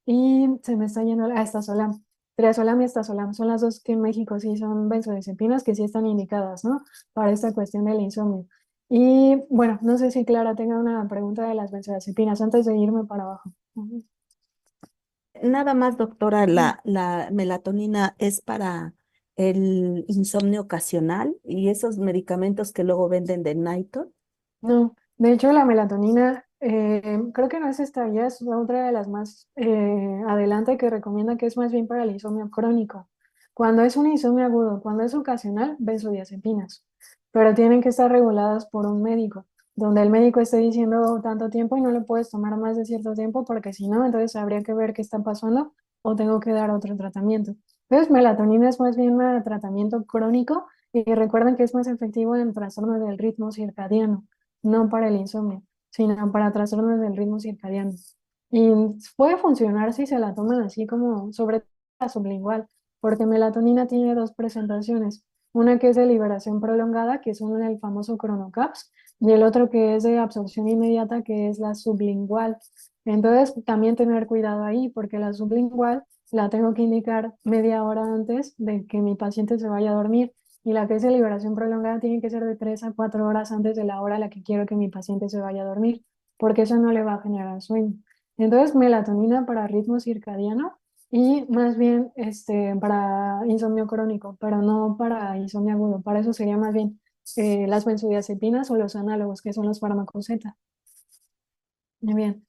y se me está yendo, estazolam. Triazolam y estazolam son las dos que en México sí son benzodiazepinas que sí están indicadas, ¿no? Para esta cuestión del insomnio. Y bueno, no sé si Clara tenga una pregunta de las benzodiazepinas antes de irme para abajo. Ujú. Nada más, doctora, la melatonina es para el insomnio ocasional y esos medicamentos que luego venden de Nightor. No, de hecho la melatonina, creo que no es esta, ya es otra de las más adelante que recomienda que es más bien para el insomnio crónico. Cuando es un insomnio agudo, cuando es ocasional, benzodiazepinas, pero tienen que estar reguladas por un médico, donde el médico esté diciendo tanto tiempo y no le puedes tomar más de cierto tiempo porque si no, entonces habría que ver qué está pasando o tengo que dar otro tratamiento. Entonces, melatonina es más bien un tratamiento crónico y recuerden que es más efectivo en trastornos del ritmo circadiano, no para el insomnio, sino para trastornos del ritmo circadiano. Y puede funcionar si se la toman así como sobre todo la sublingual, porque melatonina tiene dos presentaciones, una que es de liberación prolongada, que es uno el famoso cronocaps, y el otro que es de absorción inmediata, que es la sublingual. Entonces, también tener cuidado ahí, porque la sublingual la tengo que indicar media hora antes de que mi paciente se vaya a dormir. Y la que es de liberación prolongada tiene que ser de 3 a 4 horas antes de la hora a la que quiero que mi paciente se vaya a dormir, porque eso no le va a generar sueño. Entonces, melatonina para ritmo circadiano y más bien para insomnio crónico, pero no para insomnio agudo. Para eso sería más bien las benzodiazepinas o los análogos, que son los fármacos Z. Muy bien.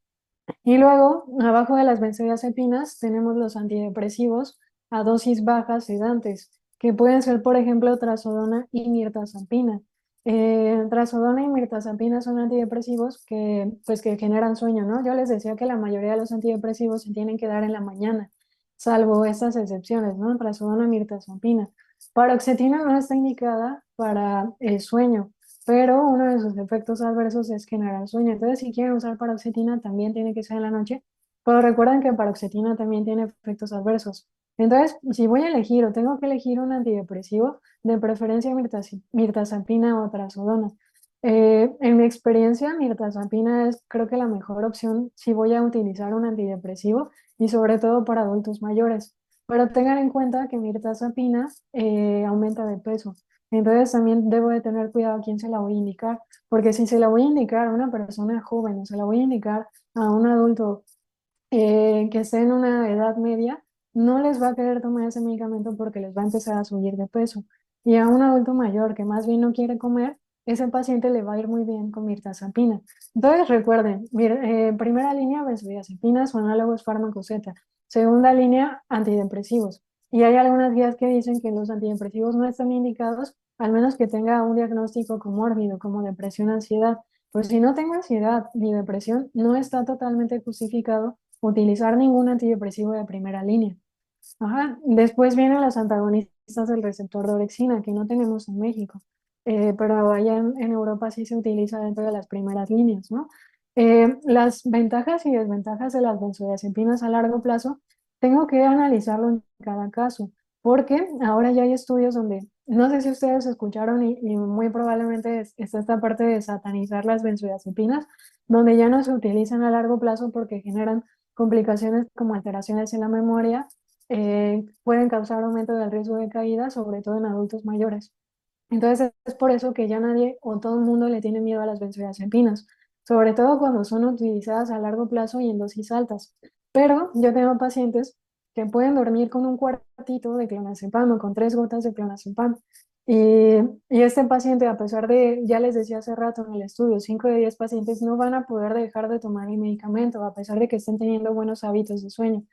Y luego, abajo de las benzodiazepinas, tenemos los antidepresivos a dosis bajas sedantes, que pueden ser, por ejemplo, trazodona y mirtazapina. Trazodona y mirtazapina son antidepresivos que, pues, que generan sueño, ¿no? Yo les decía que la mayoría de los antidepresivos se tienen que dar en la mañana, salvo estas excepciones, ¿no? Trazodona, mirtazapina. Paroxetina no está indicada para el sueño, pero uno de sus efectos adversos es generar sueño. Entonces, si quieren usar paroxetina, también tiene que ser en la noche, pero recuerden que paroxetina también tiene efectos adversos. Entonces, si voy a elegir o tengo que elegir un antidepresivo, de preferencia mirtazapina o trazodona. En mi experiencia, mirtazapina es creo que la mejor opción si voy a utilizar un antidepresivo y sobre todo para adultos mayores. Pero tengan en cuenta que mirtazapina aumenta de peso. Entonces también debo de tener cuidado a quién se la voy a indicar, porque si se la voy a indicar a una persona joven o se la voy a indicar a un adulto que esté en una edad media, no les va a querer tomar ese medicamento porque les va a empezar a subir de peso. Y a un adulto mayor que más bien no quiere comer, ese paciente le va a ir muy bien con mirtazapina. Entonces recuerden, primera línea benzodiazepinas o análogos fármacos Z, segunda línea antidepresivos. Y hay algunas guías que dicen que los antidepresivos no están indicados, al menos que tenga un diagnóstico comórbido como depresión, ansiedad. Pues si no tengo ansiedad ni depresión, no está totalmente justificado utilizar ningún antidepresivo de primera línea. Ajá. Después vienen los antagonistas del receptor de orexina, que no tenemos en México, pero allá en Europa sí se utiliza dentro de las primeras líneas, ¿no? Las ventajas y desventajas de las benzodiazepinas a largo plazo, tengo que analizarlo en cada caso, porque ahora ya hay estudios donde, no sé si ustedes escucharon y muy probablemente está esta parte de satanizar las benzodiazepinas, donde ya no se utilizan a largo plazo porque generan complicaciones como alteraciones en la memoria pueden causar aumento del riesgo de caída, sobre todo en adultos mayores. Entonces es por eso que ya nadie o todo el mundo le tiene miedo a las benzodiazepinas, sobre todo cuando son utilizadas a largo plazo y en dosis altas. Pero yo tengo pacientes que pueden dormir con un cuartito de clonazepam o con 3 gotas de clonazepam. Y este paciente, a pesar de, ya les decía hace rato en el estudio, 5 de 10 pacientes no van a poder dejar de tomar el medicamento, a pesar de que estén teniendo buenos hábitos de sueño.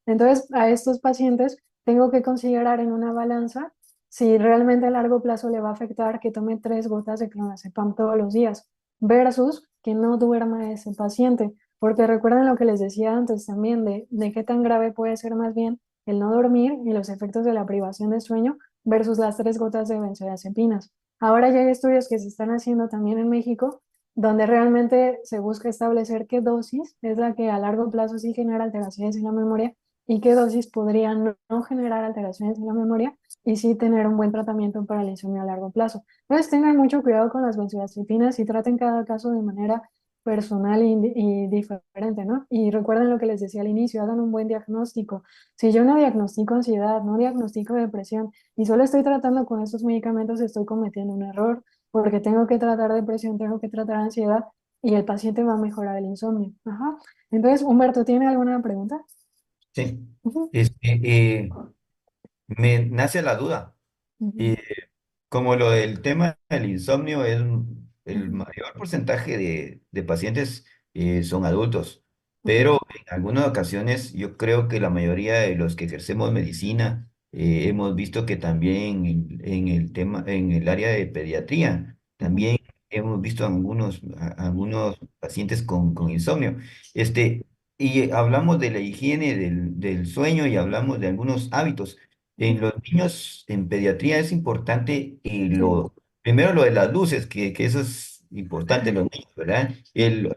Entonces, a estos pacientes tengo que considerar en una balanza si realmente a largo plazo le va a afectar que tome 3 gotas de clonazepam todos los días, versus que no duerma ese paciente. Porque recuerden lo que les decía antes también, de qué tan grave puede ser más bien el no dormir y los efectos de la privación de sueño versus las 3 gotas de benzodiazepinas. Ahora ya hay estudios que se están haciendo también en México, donde realmente se busca establecer qué dosis es la que a largo plazo sí genera alteraciones en la memoria y qué dosis podría no generar alteraciones en la memoria y sí tener un buen tratamiento para el insomnio a largo plazo. Entonces tengan mucho cuidado con las benzodiazepinas y traten cada caso de manera personal y diferente, ¿no? Y recuerden lo que les decía al inicio, hagan un buen diagnóstico. Si yo no diagnostico ansiedad, no diagnostico depresión y solo estoy tratando con estos medicamentos, estoy cometiendo un error porque tengo que tratar depresión, tengo que tratar ansiedad y el paciente va a mejorar el insomnio. Ajá. Entonces, Humberto, ¿tiene alguna pregunta? Sí. Ujú, Me nace la duda. ujú, eh, Como lo del tema del insomnio es el ujú, mayor porcentaje de pacientes son adultos, ujú, pero en algunas ocasiones yo creo que la mayoría de los que ejercemos medicina hemos visto que también en el tema, en el área de pediatría, ujú, también hemos visto algunos pacientes con insomnio. Este, y hablamos de la higiene del sueño y hablamos de algunos hábitos. En ujú. los niños, en pediatría es importante Sí. primero lo de las luces, que eso es importante en los niños, ¿verdad?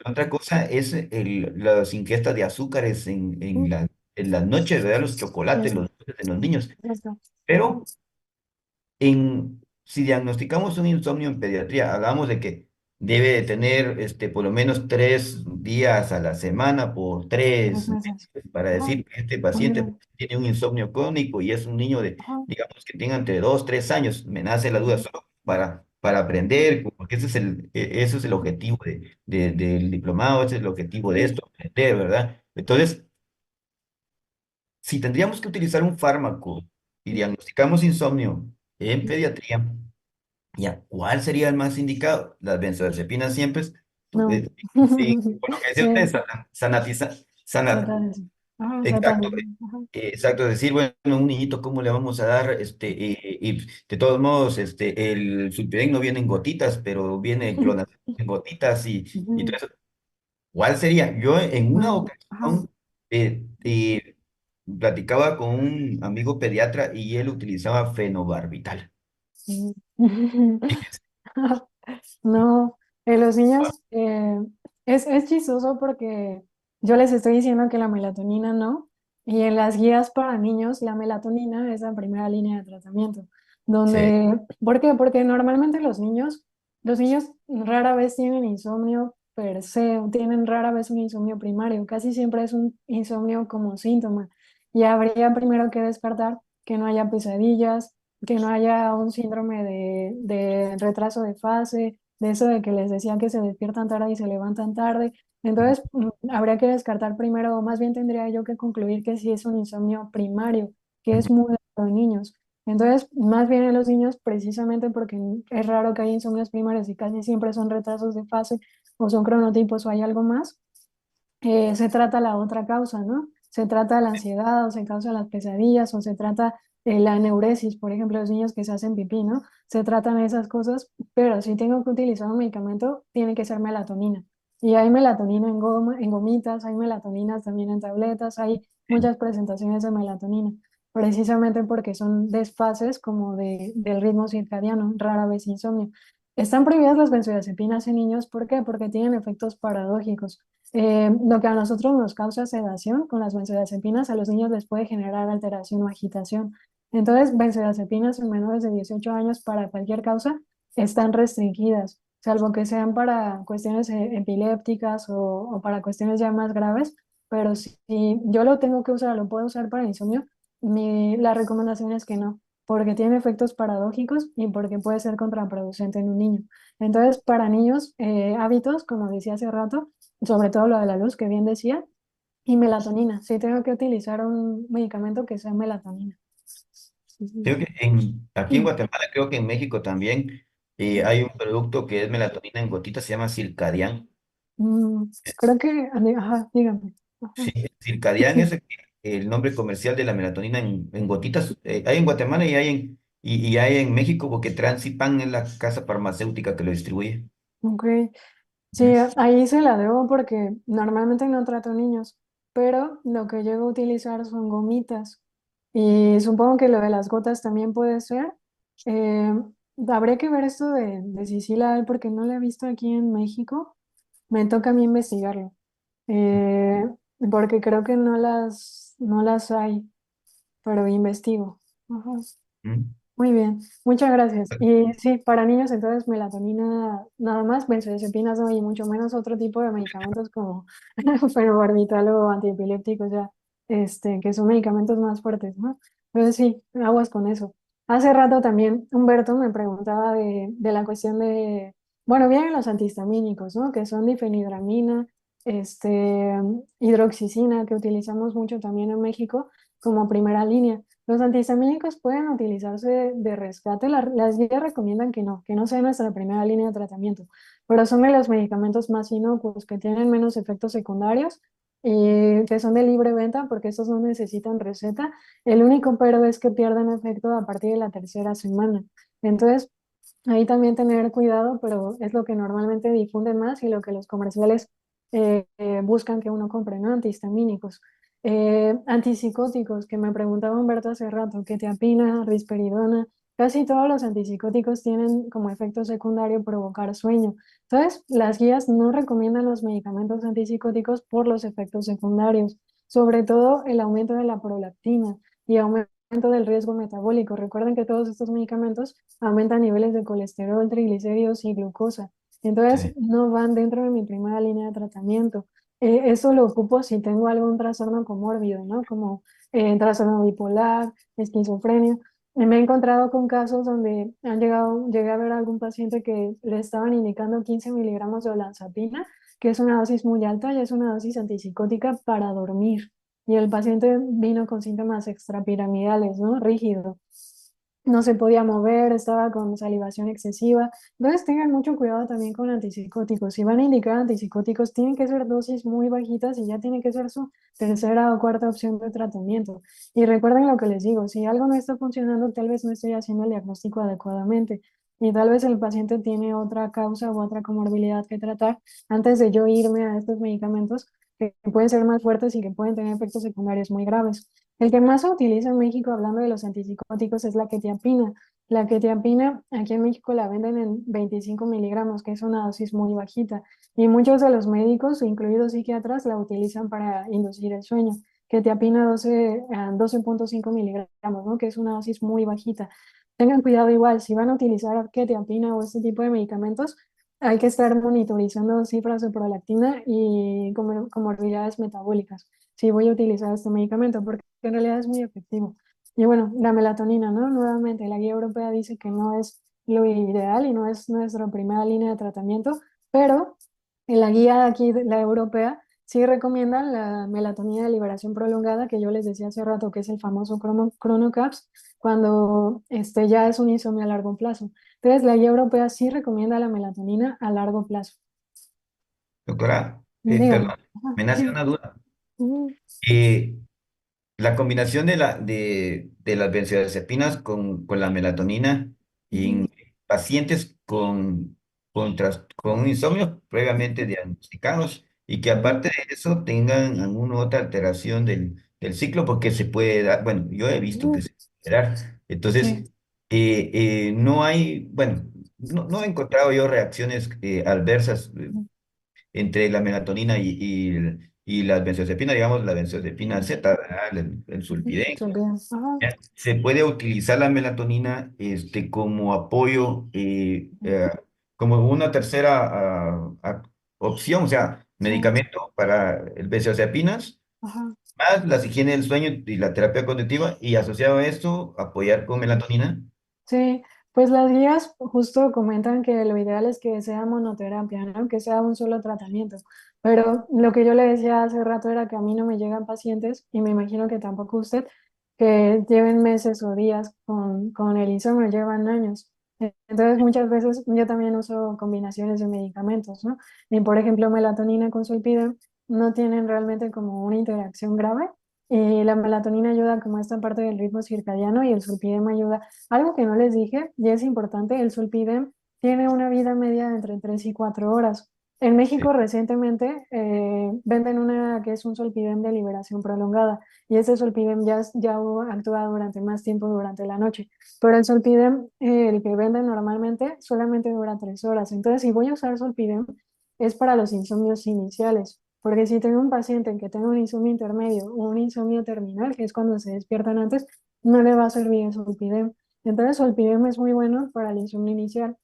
Otra cosa es las ingestas de azúcares Ujú, en las noches, ¿verdad? Los chocolates, sí, los dulces de los niños. exacto. Pero si diagnosticamos un insomnio en pediatría, hablamos de que debe de tener por lo menos 3 días a la semana por 3 meses 3 meses. para Ajá, decir que este muy paciente bien. tiene un insomnio crónico y es un niño de, Ajá, digamos, que tenga entre 2, 3 años. Me nace la duda ujú, solo para aprender, porque ese es el objetivo del diplomado, ese es el objetivo de sí, esto, aprender, ¿verdad? Entonces, si tendríamos que utilizar un fármaco y diagnosticamos insomnio en ujú. pediatría, ya, ¿cuál sería el más indicado? Las benzodiazepinas siempre, No. sí, por lo que decía usted, Sí, satanás. Ajá, exacto, satanás. Ajá. exacto, es decir, bueno, un niñito, ¿cómo le vamos a dar? Y de todos modos, el sulpidem no viene en gotitas, pero viene clonazepam en gotitas y todo Ujú, eso. ¿Cuál sería? Yo en una bueno, ajá. ocasión platicaba con un amigo pediatra y él utilizaba fenobarbital. Sí. No, los niños es chistoso porque yo les estoy diciendo que la melatonina no, y en las guías para niños la melatonina es la primera línea de tratamiento, Sí, donde, ¿por qué? Porque normalmente los niños rara vez tienen insomnio per se, o tienen rara vez un insomnio primario, casi siempre es un insomnio como síntoma, y habría primero que descartar que no haya pesadillas, que no haya un síndrome de retraso de fase, de eso de que les decían que se despiertan tarde y se levantan tarde. Entonces, habría que descartar primero, o más bien tendría yo que concluir que sí es un insomnio primario, que es muy de los niños. Entonces, más bien en los niños, precisamente porque es raro que haya insomnios primarios y casi siempre son retrasos de fase o son cronotipos o hay algo más, se trata la otra causa, ¿no? Se trata la ansiedad o se causa las pesadillas o se trata la neuresis, por ejemplo, los niños que se hacen pipí, ¿no? Se tratan esas cosas, pero si tengo que utilizar un medicamento, tiene que ser melatonina. Y hay melatonina en goma, en gomitas, hay melatoninas también en tabletas, hay muchas presentaciones de melatonina, precisamente porque son desfases como del ritmo circadiano, rara vez insomnio. Están prohibidas las benzodiazepinas en niños, ¿por qué? Porque tienen efectos paradójicos. Lo que a nosotros nos causa sedación con las benzodiazepinas, a los niños les puede generar alteración o agitación. Entonces, benzodiazepinas en menores de 18 años para cualquier causa están restringidas, salvo que sean para cuestiones epilépticas o para cuestiones ya más graves. Pero si yo lo tengo que usar, lo puedo usar para insomnio, la recomendación es que no, porque tiene efectos paradójicos y porque puede ser contraproducente en un niño. Entonces, para niños, hábitos, como decía hace rato, sobre todo lo de la luz, que bien decía, y melatonina. Sí, tengo que utilizar un medicamento que sea melatonina. Ujú. Creo que aquí en Guatemala, creo que en México también hay un producto que es melatonina en gotitas, se llama Circadian. Creo que, ajá, dígame. Ajá. Sí, Circadian es el nombre comercial de la melatonina en gotitas. Hay en Guatemala y hay en México porque Transipan es la casa farmacéutica que lo distribuye. Ok. Sí, Ujú. ahí se la debo porque normalmente no trato niños, pero lo que llego a utilizar son gomitas. Y supongo que lo de las gotas también puede ser. Eh, Habría que ver esto de Sicilia porque no lo he visto aquí en México. Me toca a mí investigarlo. Eh, Porque creo que no las hay, pero investigo. Ajá. Ujú. Muy bien, muchas gracias. Y sí, para niños entonces melatonina nada más, benzodiazepinas no, y mucho menos otro tipo de medicamentos como fenobarbital o antiepilépticos ya, que son medicamentos más fuertes, ¿no? Entonces sí, aguas con eso. Hace rato también Humberto me preguntaba de la cuestión de, bueno, vienen los antihistamínicos, ¿no? Que son difenhidramina, hidroxicina, que utilizamos mucho también en México como primera línea. Los antihistamínicos pueden utilizarse de rescate. Las guías recomiendan que no sea nuestra primera línea de tratamiento, pero son de los medicamentos más inocuos, que tienen menos efectos secundarios y que son de libre venta porque estos no necesitan receta. El único pero es que pierden efecto a partir de la tercera semana. Entonces, ahí también tener cuidado, pero es lo que normalmente difunden más y lo que los comerciales buscan que uno compre, ¿no? Antihistamínicos. Antipsicóticos, que me preguntaba Humberto hace rato, quetiapina, risperidona, casi todos los antipsicóticos tienen como efecto secundario provocar sueño. Entonces, las guías no recomiendan los medicamentos antipsicóticos por los efectos secundarios, sobre todo el aumento de la prolactina y aumento del riesgo metabólico. Recuerden que todos estos medicamentos aumentan niveles de colesterol, triglicéridos y glucosa. Entonces, Sí. no van dentro de mi primera línea de tratamiento. Eso lo ocupo si tengo algún trastorno comórbido, ¿no? Como trastorno bipolar, esquizofrenia. Me he encontrado con casos donde llegué a ver a algún paciente que le estaban indicando 15 miligramos de olanzapina, que es una dosis muy alta y es una dosis antipsicótica para dormir. Y el paciente vino con síntomas extrapiramidales, ¿no? Rígido. No se podía mover, estaba con salivación excesiva. Entonces tengan mucho cuidado también con antipsicóticos. Si van a indicar antipsicóticos, tienen que ser dosis muy bajitas y ya tiene que ser su tercera o cuarta opción de tratamiento. Y recuerden lo que les digo, si algo no está funcionando, tal vez no estoy haciendo el diagnóstico adecuadamente. Y tal vez el paciente tiene otra causa u otra comorbilidad que tratar antes de yo irme a estos medicamentos que pueden ser más fuertes y que pueden tener efectos secundarios muy graves. El que más se utiliza en México, hablando de los antipsicóticos, es la quetiapina. La quetiapina, aquí en México la venden en 25 miligramos, que es una dosis muy bajita. Y muchos de los médicos, incluidos psiquiatras, la utilizan para inducir el sueño. Quetiapina 12,5 miligramos, ¿no? Que es una dosis muy bajita. Tengan cuidado igual, si van a utilizar quetiapina o este tipo de medicamentos, hay que estar monitorizando cifras de prolactina y comorbilidades metabólicas si voy a utilizar este medicamento, porque en realidad es muy efectivo. Y bueno, la melatonina, ¿no? Nuevamente, la guía europea dice que no es lo ideal y no es nuestra primera línea de tratamiento, pero en la guía de aquí, la europea, sí recomienda la melatonina de liberación prolongada, que yo les decía hace rato, que es el famoso ChronoCaps, cuando ya es un insomnio a largo plazo. Entonces, la guía europea sí recomienda la melatonina a largo plazo. Doctora, Dígame. perdón, Ajá, me nace sí. una duda. Ujú, Eh, La combinación de las benzodiazepinas con la melatonina ujú, en pacientes con un insomnio previamente diagnosticados y que ujú. aparte de eso tengan alguna otra alteración del ciclo, porque se puede dar, bueno, yo he visto que Mm, se puede dar. Entonces, sí, no hay, bueno, no he encontrado yo reacciones adversas mm, entre la melatonina y las benzodiazepinas, digamos la benzodiazepina mm, Z, ¿verdad? El sulfidén. son bien. Ajá, ¿Ya? Se puede utilizar la melatonina como apoyo, como una tercera opción, o sea, sí, medicamento para el benzodiazepinas, ajá. más las higiene del sueño y la terapia cognitiva, y asociado a esto, apoyar con melatonina. Sí, pues las guías justo comentan que lo ideal es que sea monoterapia, ¿no? Que sea un solo tratamiento. Pero lo que yo le decía hace rato era que a mí no me llegan pacientes, y me imagino que tampoco usted, que lleven meses o días con el insomnio, llevan años. Entonces muchas veces yo también uso combinaciones de medicamentos, ¿no? Y por ejemplo, melatonina con sulpidem no tienen realmente como una interacción grave. Y la melatonina ayuda como a esta parte del ritmo circadiano, y el sulpidem ayuda. Algo que no les dije, y es importante, el sulpidem tiene una vida media de entre 3 y 4 horas. En Sí. México recientemente venden una que es un sulpidem de liberación prolongada, y ese sulpidem ya actúa durante más tiempo durante la noche, pero el sulpidem, el que venden normalmente, solamente dura 3 horas. Entonces, si voy a usar sulpidem, es para los insomnios iniciales, porque si tengo un paciente que tenga un insomnio intermedio o un insomnio terminal, que es cuando se despiertan antes, no le va a servir el sulpidem. Entonces, Solpidem es muy bueno para el insomnio inicial,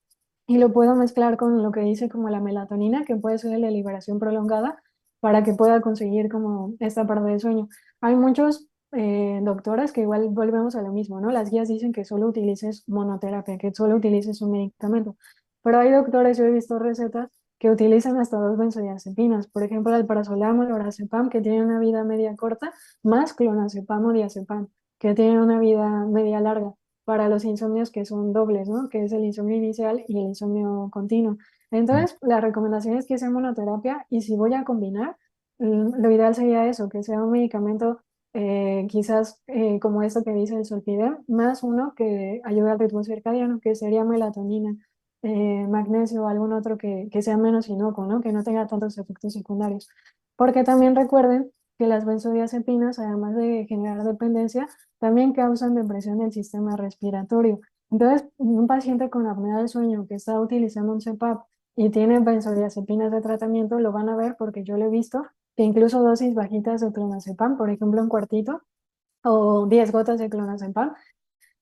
y lo puedo mezclar con lo que dice como la melatonina, que puede ser el de liberación prolongada, para que pueda conseguir como esta parte de sueño. Hay muchos doctores que igual volvemos a lo mismo, ¿no? Las guías dicen que solo utilices monoterapia, que solo utilices un medicamento, pero hay doctores, yo he visto recetas que utilizan hasta dos benzodiazepinas, por ejemplo, el paracetam o el lorazepam, que tienen una vida media corta, más clonazepam o diazepam, que tienen una vida media larga, para los insomnios que son dobles, ¿no? Que es el insomnio inicial y el insomnio continuo. Mm. Entonces, la recomendación es que sea monoterapia, y si voy a combinar, lo ideal sería eso, que sea un medicamento quizás como esto que dice el Solpidem, más uno que ayude al ritmo circadiano, que sería melatonina, magnesio o algún otro que sea menos inocuo, ¿no? Que no tenga tantos efectos secundarios. Porque también recuerden que las benzodiazepinas, además de generar dependencia, también causan depresión del sistema respiratorio. Entonces, un paciente con apnea del sueño que está utilizando un CPAP y tiene benzodiazepinas de tratamiento, lo van a ver, porque yo lo he visto, que incluso dosis bajitas de clonazepam, por ejemplo, un cuartito o 10 gotas de clonazepam,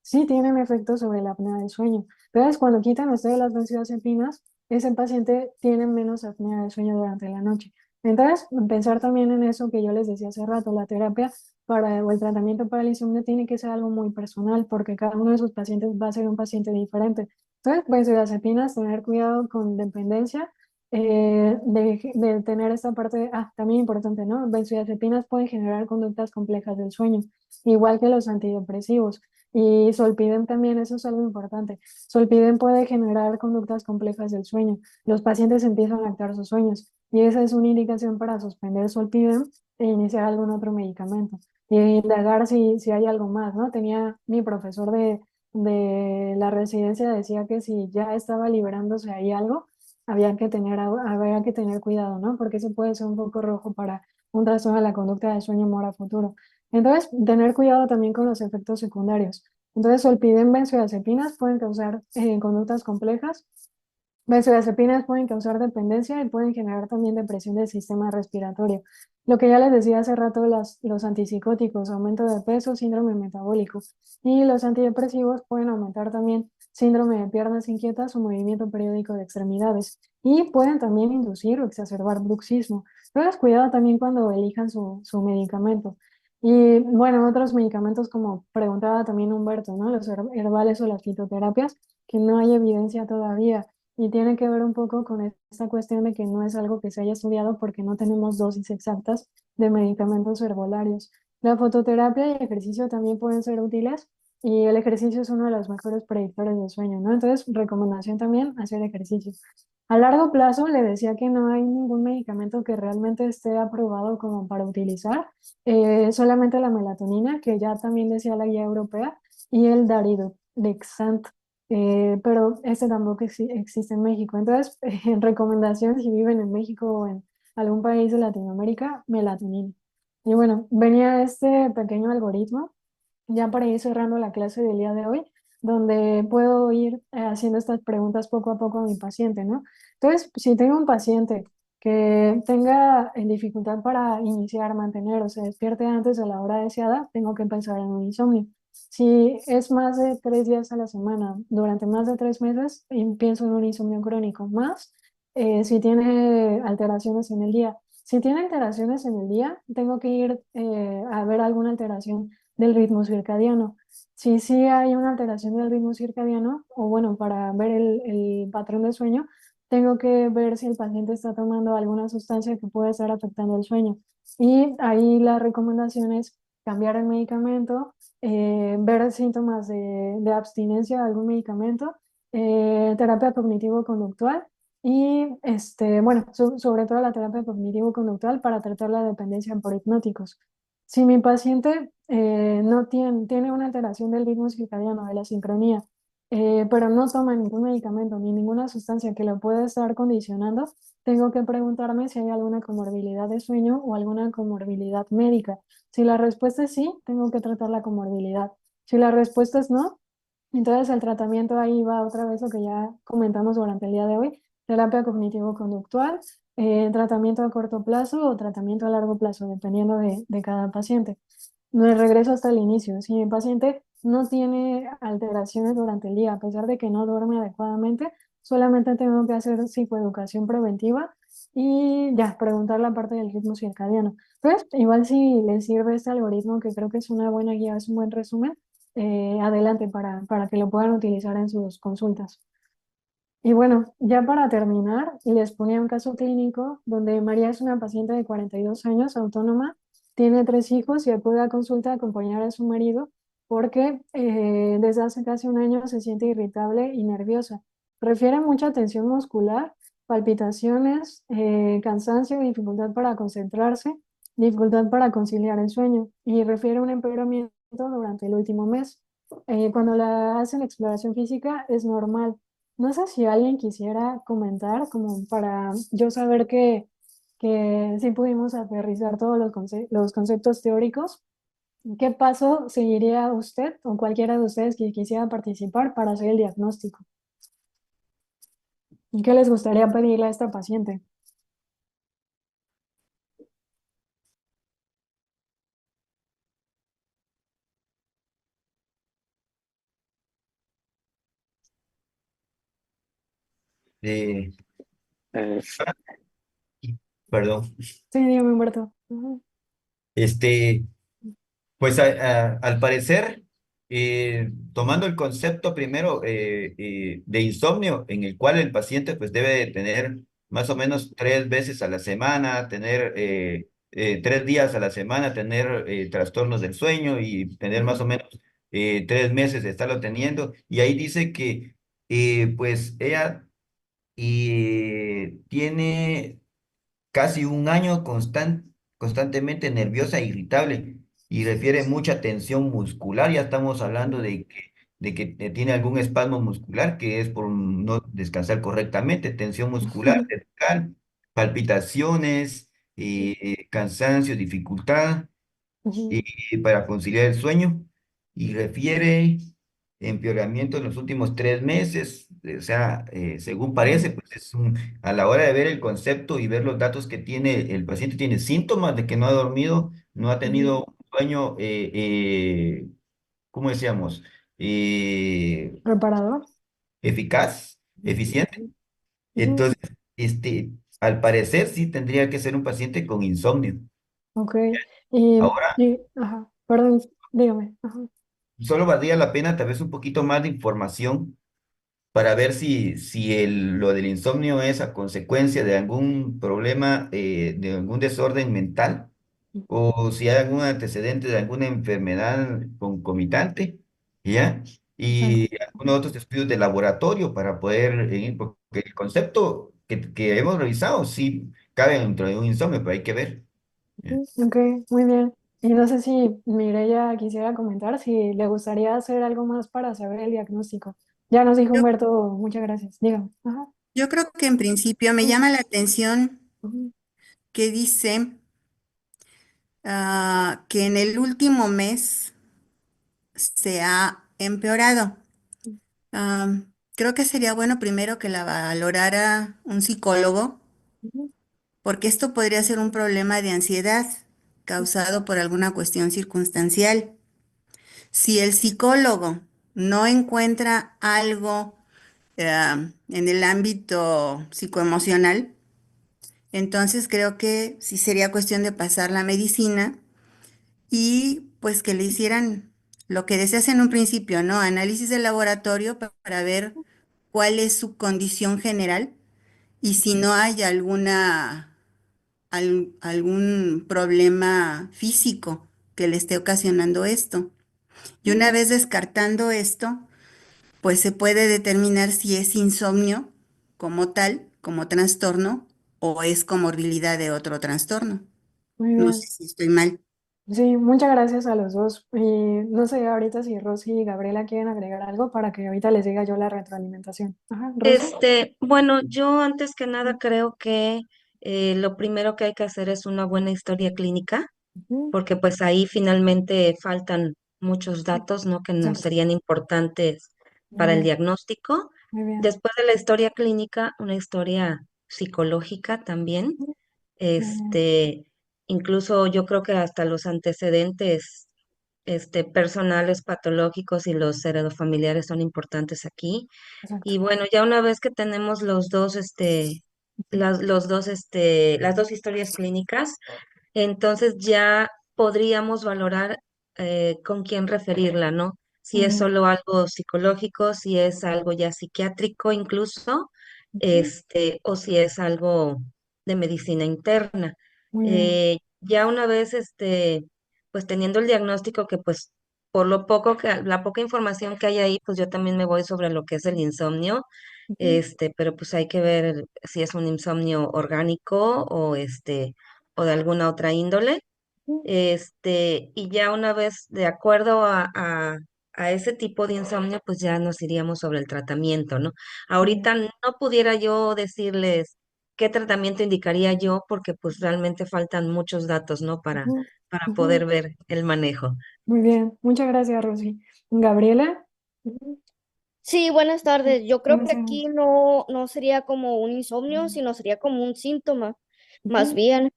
sí tienen efectos sobre la apnea del sueño. Entonces, cuando quitan ustedes las benzodiazepinas, ese paciente tiene menos apnea del sueño durante la noche. Entonces, pensar también en eso que yo les decía hace rato, la terapia o el tratamiento para el insomnio tiene que ser algo muy personal, porque cada uno de sus pacientes va a ser un paciente diferente. Entonces, benzodiazepinas, tener cuidado con dependencia, de tener esta parte, también importante, ¿no? Benzodiazepinas pueden generar conductas complejas del sueño, igual que los antidepresivos. Y Solpidem también, eso es algo importante. Solpidem puede generar conductas complejas del sueño. Los pacientes empiezan a actar sus sueños, y esa es una indicación para suspender Solpidem e iniciar algún otro medicamento. Y indagar si hay algo más, ¿no? Tenía mi profesor de la residencia, decía que si ya estaba liberándose ahí algo, había que tener cuidado, ¿no? Porque eso puede ser un foco rojo para un trastorno de la conducta del sueño humor a futuro. Entonces, tener cuidado también con los efectos secundarios. Entonces, Solpidem, benzodiazepinas pueden causar conductas complejas. Benzodiazepinas pueden causar dependencia y pueden generar también depresión del sistema respiratorio. Lo que ya les decía hace rato, los antipsicóticos, aumento de peso, síndrome metabólico. Y los antidepresivos pueden aumentar también síndrome de piernas inquietas o movimiento periódico de extremidades. Y pueden también inducir o exacerbar bruxismo. Entonces, cuidado también cuando elijan su medicamento. Y bueno, otros medicamentos, como preguntaba también Humberto, ¿no? Los herbales o las fitoterapias, que no hay evidencia todavía. Y tiene que ver un poco con esta cuestión de que no es algo que se haya estudiado, porque no tenemos dosis exactas de medicamentos herbolarios. La fototerapia y el ejercicio también pueden ser útiles, y el ejercicio es uno de los mejores predictores del sueño, ¿no? Entonces, recomendación también, hacer ejercicio. A largo plazo, le decía que no hay ningún medicamento que realmente esté aprobado como para utilizar, solamente la melatonina, que ya también decía la guía europea, y el daridorexant, pero este tampoco existe en México. Entonces, en recomendación, si viven en México o en algún país de Latinoamérica, melatonina. Y bueno, venía este pequeño algoritmo ya para ir cerrando la clase del día de hoy, donde puedo ir haciendo estas preguntas poco a poco a mi paciente, ¿no? Entonces, si tengo un paciente que tenga dificultad para iniciar, mantener o se despierte antes de la hora deseada, tengo que pensar en un insomnio. Si es más de 3 días a la semana, durante más de 3 meses, pienso en un insomnio crónico. Más si tiene alteraciones en el día. Si tiene alteraciones en el día, tengo que ir a ver alguna alteración del ritmo circadiano. Si sí hay una alteración del ritmo circadiano, o bueno, para ver el patrón de sueño, tengo que ver si el paciente está tomando alguna sustancia que puede estar afectando el sueño. Y ahí la recomendación es cambiar el medicamento, ver síntomas de abstinencia de algún medicamento, terapia cognitivo-conductual y bueno, sobre todo la terapia cognitivo-conductual para tratar la dependencia por hipnóticos. Si mi paciente no tiene una alteración del ritmo circadiano, de la sincronía, pero no toma ningún medicamento ni ninguna sustancia que lo pueda estar condicionando, tengo que preguntarme si hay alguna comorbilidad de sueño o alguna comorbilidad médica. Si la respuesta es sí, tengo que tratar la comorbilidad. Si la respuesta es no, entonces el tratamiento ahí va otra vez lo que ya comentamos durante el día de hoy, terapia cognitivo-conductual, tratamiento a corto plazo o tratamiento a largo plazo, dependiendo de cada paciente. Me regreso hasta el inicio. Si mi paciente no tiene alteraciones durante el día, a pesar de que no duerme adecuadamente, solamente tengo que hacer psicoeducación preventiva y ya, preguntar la parte del ritmo circadiano. Pues igual si les sirve este algoritmo, que creo que es una buena guía, es un buen resumen, adelante para que lo puedan utilizar en sus consultas. Y bueno, ya para terminar, les ponía un caso clínico donde María es una paciente de 42 años, autónoma, tiene 3 hijos y acude a consulta a acompañar a su marido porque desde hace casi un año se siente irritable y nerviosa. Refiere mucha tensión muscular, palpitaciones, cansancio, dificultad para concentrarse, dificultad para conciliar el sueño y refiere un empeoramiento durante el último mes. Cuando la hacen exploración física es normal. No sé si alguien quisiera comentar, como para yo saber que sí pudimos aterrizar todos los conceptos teóricos. ¿Qué paso seguiría usted o cualquiera de ustedes que quisiera participar para hacer el diagnóstico? ¿Y qué les gustaría pedirle a esta paciente? Eh, perdón. Sí, dígame, Humberto. Ujú, Este, Pues al parecer, tomando el concepto primero de insomnio, en el cual el paciente pues debe de tener más o menos 3 veces a la semana, tener 3 días a la semana, tener trastornos del sueño y tener más ujú, o menos 3 meses de estarlo teniendo. Y ahí dice que pues ella tiene casi un año constantemente nerviosa e irritable y refiere mucha tensión muscular. Ya estamos hablando de que tiene algún espasmo muscular que es por no descansar correctamente, tensión muscular, cervical, palpitaciones, cansancio, dificultad ujú, para conciliar el sueño y refiere empeoramiento en los últimos 3 meses. O sea, según parece, ujú, pues a la hora de ver el concepto y ver los datos que tiene, el paciente tiene síntomas de que no ha dormido, no ha ujú. tenido un sueño, ¿cómo decíamos? Eh, ¿Reparador? Eficaz, eficiente. Ujú, ujú. Entonces, al parecer sí tendría que ser un paciente con insomnio. Ok. Y, Ahora, ajá, perdón, dígame. Ajá. solo valdría la pena tal vez un poquito más de información para ver si lo del insomnio es a consecuencia de algún problema, de algún desorden mental, o si hay algún antecedente de alguna enfermedad concomitante, ¿ya? Claro. Y algunos otros estudios de laboratorio para poder, porque el concepto que hemos revisado sí cabe dentro de un insomnio, pero hay que ver. ¿Ya? Ok, muy bien. Y no sé si Mireya quisiera comentar si le gustaría hacer algo más para saber el diagnóstico. Ya nos dijo Yo, Humberto, muchas gracias. Dígame. Ajá. yo creo que en principio me llama la atención Ujú, que dice que en el último mes se ha empeorado. Creo que sería bueno primero que la valorara un psicólogo, ujú, porque esto podría ser un problema de ansiedad causado por alguna cuestión circunstancial. Si el psicólogo no encuentra algo en el ámbito psicoemocional, Entonces creo que sí sería cuestión de pasar la medicina y pues que le hicieran lo que deseas en un principio, ¿no? Análisis de laboratorio para ver cuál es su condición general y si no hay algún problema físico que le esté ocasionando esto. Y una vez descartando esto, pues se puede determinar si es insomnio como tal, como trastorno, o es comorbilidad de otro trastorno. Muy No sé bien. si estoy mal. Sí, muchas gracias a los dos. Y no sé ahorita si Rosy y Gabriela quieren agregar algo para que ahorita les diga yo la retroalimentación. Ajá, Rosy. Bueno, yo antes que nada creo que lo primero que hay que hacer es una buena historia clínica, Ujú, porque pues ahí finalmente faltan muchos datos, ¿no? Que nos exacto. serían importantes Muy para el bien, diagnóstico. muy bien. Después de la historia clínica, una historia psicológica también. Ujú, muy bien, Este, incluso yo creo que hasta los antecedentes, personales, patológicos y los heredofamiliares son importantes aquí. exacto. Y bueno, ya una vez que tenemos Ujú, las dos historias clínicas, entonces ya podríamos valorar con quién referirla, ¿no? Si muy es bien. solo algo psicológico, si es algo ya psiquiátrico incluso, Ujú, o si es algo de medicina interna. muy bien. Ya una vez, pues teniendo el diagnóstico que pues por la poca información que hay ahí, pues yo también me voy sobre lo que es el insomnio, Ujú, pero pues hay que ver si es un insomnio orgánico o de alguna otra índole. ujú, Y ya una vez de acuerdo a ese tipo de insomnio, pues ya nos iríamos sobre el tratamiento, ¿no? muy bien. Ahorita no pudiera yo decirles qué tratamiento indicaría yo, porque pues realmente faltan muchos datos, ¿no? Ujú, Para ujú, poder ver el manejo. muy bien. Muchas gracias, Rosy. Gabriela. Ujú, Sí, buenas tardes. Yo creo buenas que tardes. aquí no sería como un insomnio, sino sería como un síntoma, más Ujú, bien.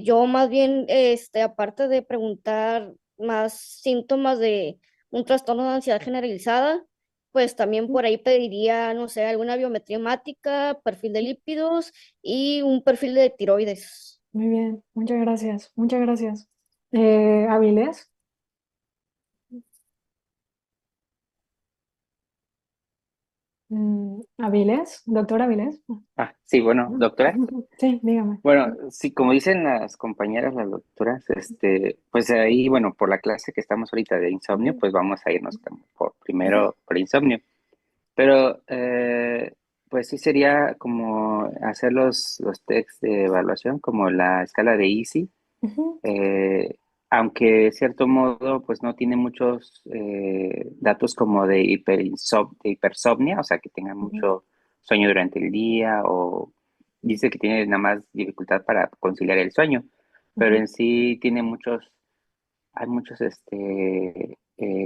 Yo más bien, aparte de preguntar más síntomas de un trastorno de ansiedad generalizada, pues también ujú, por ahí pediría, no sé, alguna biometría hemática, perfil de lípidos y un perfil de tiroides. muy bien. Muchas gracias. Muchas gracias. Avilés. Avilés. Doctor Avilés. Sí, bueno, Ujú, doctora. ujú, sí, dígame. Bueno, sí, como dicen las compañeras, las doctoras, pues ahí, bueno, por la clase que estamos ahorita de insomnio, Ujú, pues vamos a irnos como por ujú, primero por insomnio. Pero, pues sí sería como hacer los tests de evaluación, como la escala de EASY, ujú, eh, aunque de cierto modo, pues no tiene muchos datos como de hipersomnia, o sea, que tenga ujú, mucho sueño durante el día, o dice que tiene nada más dificultad para conciliar el sueño, pero ujú, en sí tiene hay muchos,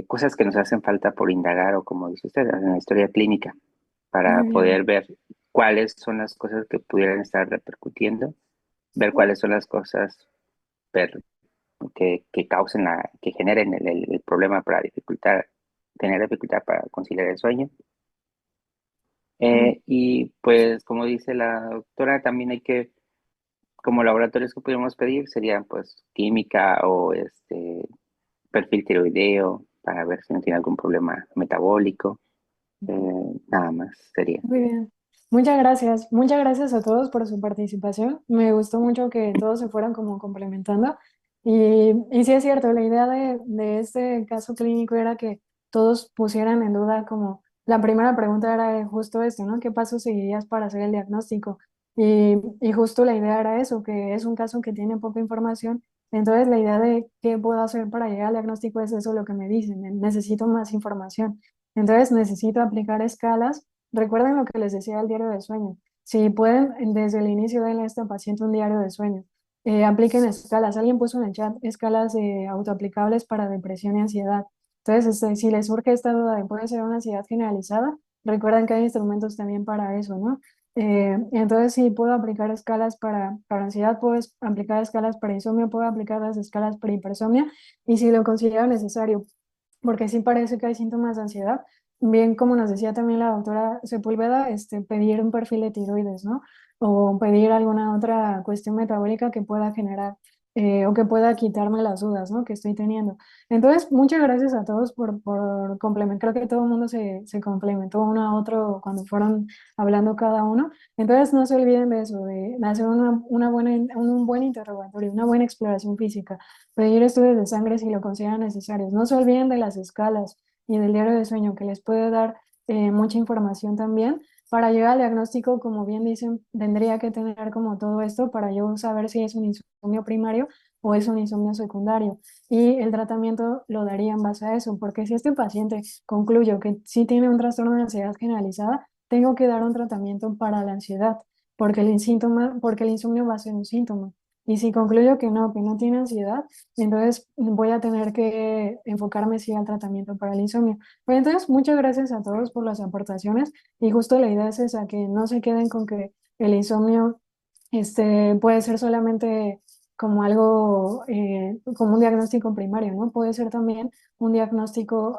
cosas que nos hacen falta por indagar, o como dice usted, en la historia clínica, para muy bien. poder ver cuáles son las cosas que pudieran estar repercutiendo, ver Ujú, cuáles son las cosas per- que causen que generen el problema para tener dificultad para conciliar el sueño. muy Y pues como dice la doctora, también como laboratorios que pudiéramos pedir, serían pues química o perfil tiroideo para ver si no tiene algún problema metabólico. ujú, Nada más sería. muy bien. Muchas gracias. Muchas gracias a todos por su participación. Me gustó mucho que todos se fueran como complementando. Y sí es cierto, la idea de este caso clínico era que todos pusieran en duda como la primera pregunta era justo esto, ¿no? ¿Qué pasos seguirías para hacer el diagnóstico? Y justo la idea era eso, que es un caso que tiene poca información. Entonces la idea de qué puedo hacer para llegar al diagnóstico es eso lo que me dicen. Necesito más información. Entonces necesito aplicar escalas. Recuerden lo que les decía del diario de sueño. Si pueden, desde el inicio denle a esta paciente un diario de sueño. Apliquen escalas. Alguien puso en el chat escalas autoaplicables para depresión y ansiedad. Entonces, si les surge esta duda de puede ser una ansiedad generalizada, recuerden que hay instrumentos también para eso, ¿no? Entonces, si puedo aplicar escalas para ansiedad, puedo aplicar escalas para insomnio, puedo aplicar las escalas para hipersomnia, y si lo considero necesario, porque sí parece que hay síntomas de ansiedad. Bien, como nos decía también la doctora Sepúlveda, pedir un perfil de tiroides, ¿no? o pedir alguna otra cuestión metabólica que pueda generar o que pueda quitarme las dudas, ¿no? que estoy teniendo. Entonces, muchas gracias a todos por complementar. Creo que todo el mundo se complementó uno a otro cuando fueron hablando cada uno. Entonces, no se olviden de eso, de hacer un buen interrogatorio, una buena exploración física, pedir estudios de sangre si lo consideran necesarios. No se olviden de las escalas y del diario de sueño, que les puede dar mucha información también. Para llegar al diagnóstico, como bien dicen, tendría que tener como todo esto para yo saber si es un insomnio primario o es un insomnio secundario. Y el tratamiento lo daría en base a eso, porque si este paciente concluyo que sí tiene un trastorno de ansiedad generalizada, tengo que dar un tratamiento para la ansiedad, porque el insomnio va a ser un síntoma. Y si concluyo que no tiene ansiedad, entonces voy a tener que enfocarme sí al tratamiento para el insomnio. Pero entonces, muchas gracias a todos por las aportaciones y justo la idea es esa, que no se queden con que el insomnio puede ser solamente como algo, como un diagnóstico primario, ¿no? Puede ser también un diagnóstico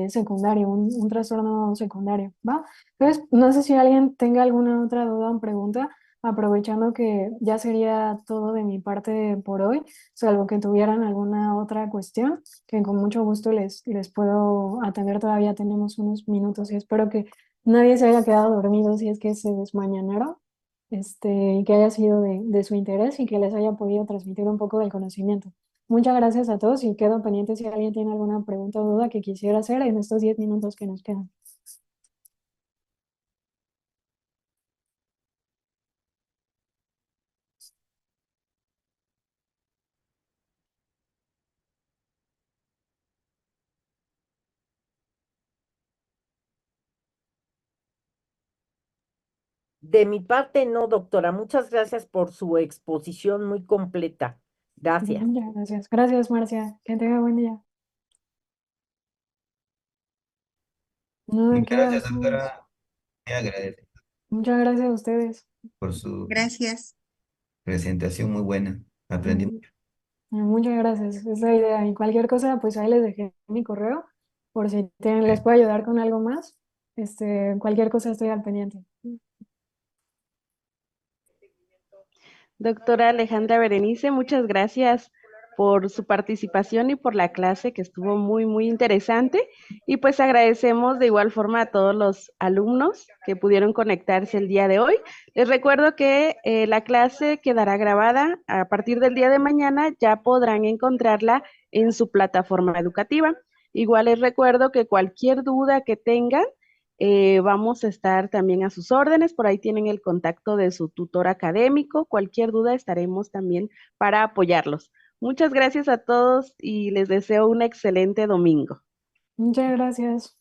secundario, un trastorno secundario, ¿va? Entonces, no sé si alguien tenga alguna otra duda o pregunta, aprovechando que ya sería todo de mi parte por hoy, salvo que tuvieran alguna otra cuestión, que con mucho gusto les puedo atender. Todavía tenemos unos minutos y espero que nadie se haya quedado dormido si es que se desmañanaron, y que haya sido de su interés y que les haya podido transmitir un poco del conocimiento. Muchas gracias a todos y quedo pendiente si alguien tiene alguna pregunta o duda que quisiera hacer en estos 10 minutos que nos quedan. De mi parte, no, doctora. Muchas gracias por su exposición muy completa. Gracias. Muchas gracias. Gracias, Marcia. Que tenga buen día. No, de qué a Gracias, ustedes. doctora. Me agradezco Muchas gracias a ustedes. por su Gracias. presentación muy buena. Aprendí Mm, mucho. Muchas gracias. Esa es la idea. Y cualquier cosa, pues ahí les dejé mi correo por si les puedo ayudar con algo más. Cualquier cosa estoy al pendiente. Doctora Alejandra Berenice, muchas gracias por su participación y por la clase que estuvo muy, muy interesante. Y pues agradecemos de igual forma a todos los alumnos que pudieron conectarse el día de hoy. Les recuerdo que la clase quedará grabada a partir del día de mañana, ya podrán encontrarla en su plataforma educativa. Igual les recuerdo que cualquier duda que tengan, vamos a estar también a sus órdenes, por ahí tienen el contacto de su tutor académico, cualquier duda estaremos también para apoyarlos. Muchas gracias a todos y les deseo un excelente domingo. Muchas gracias.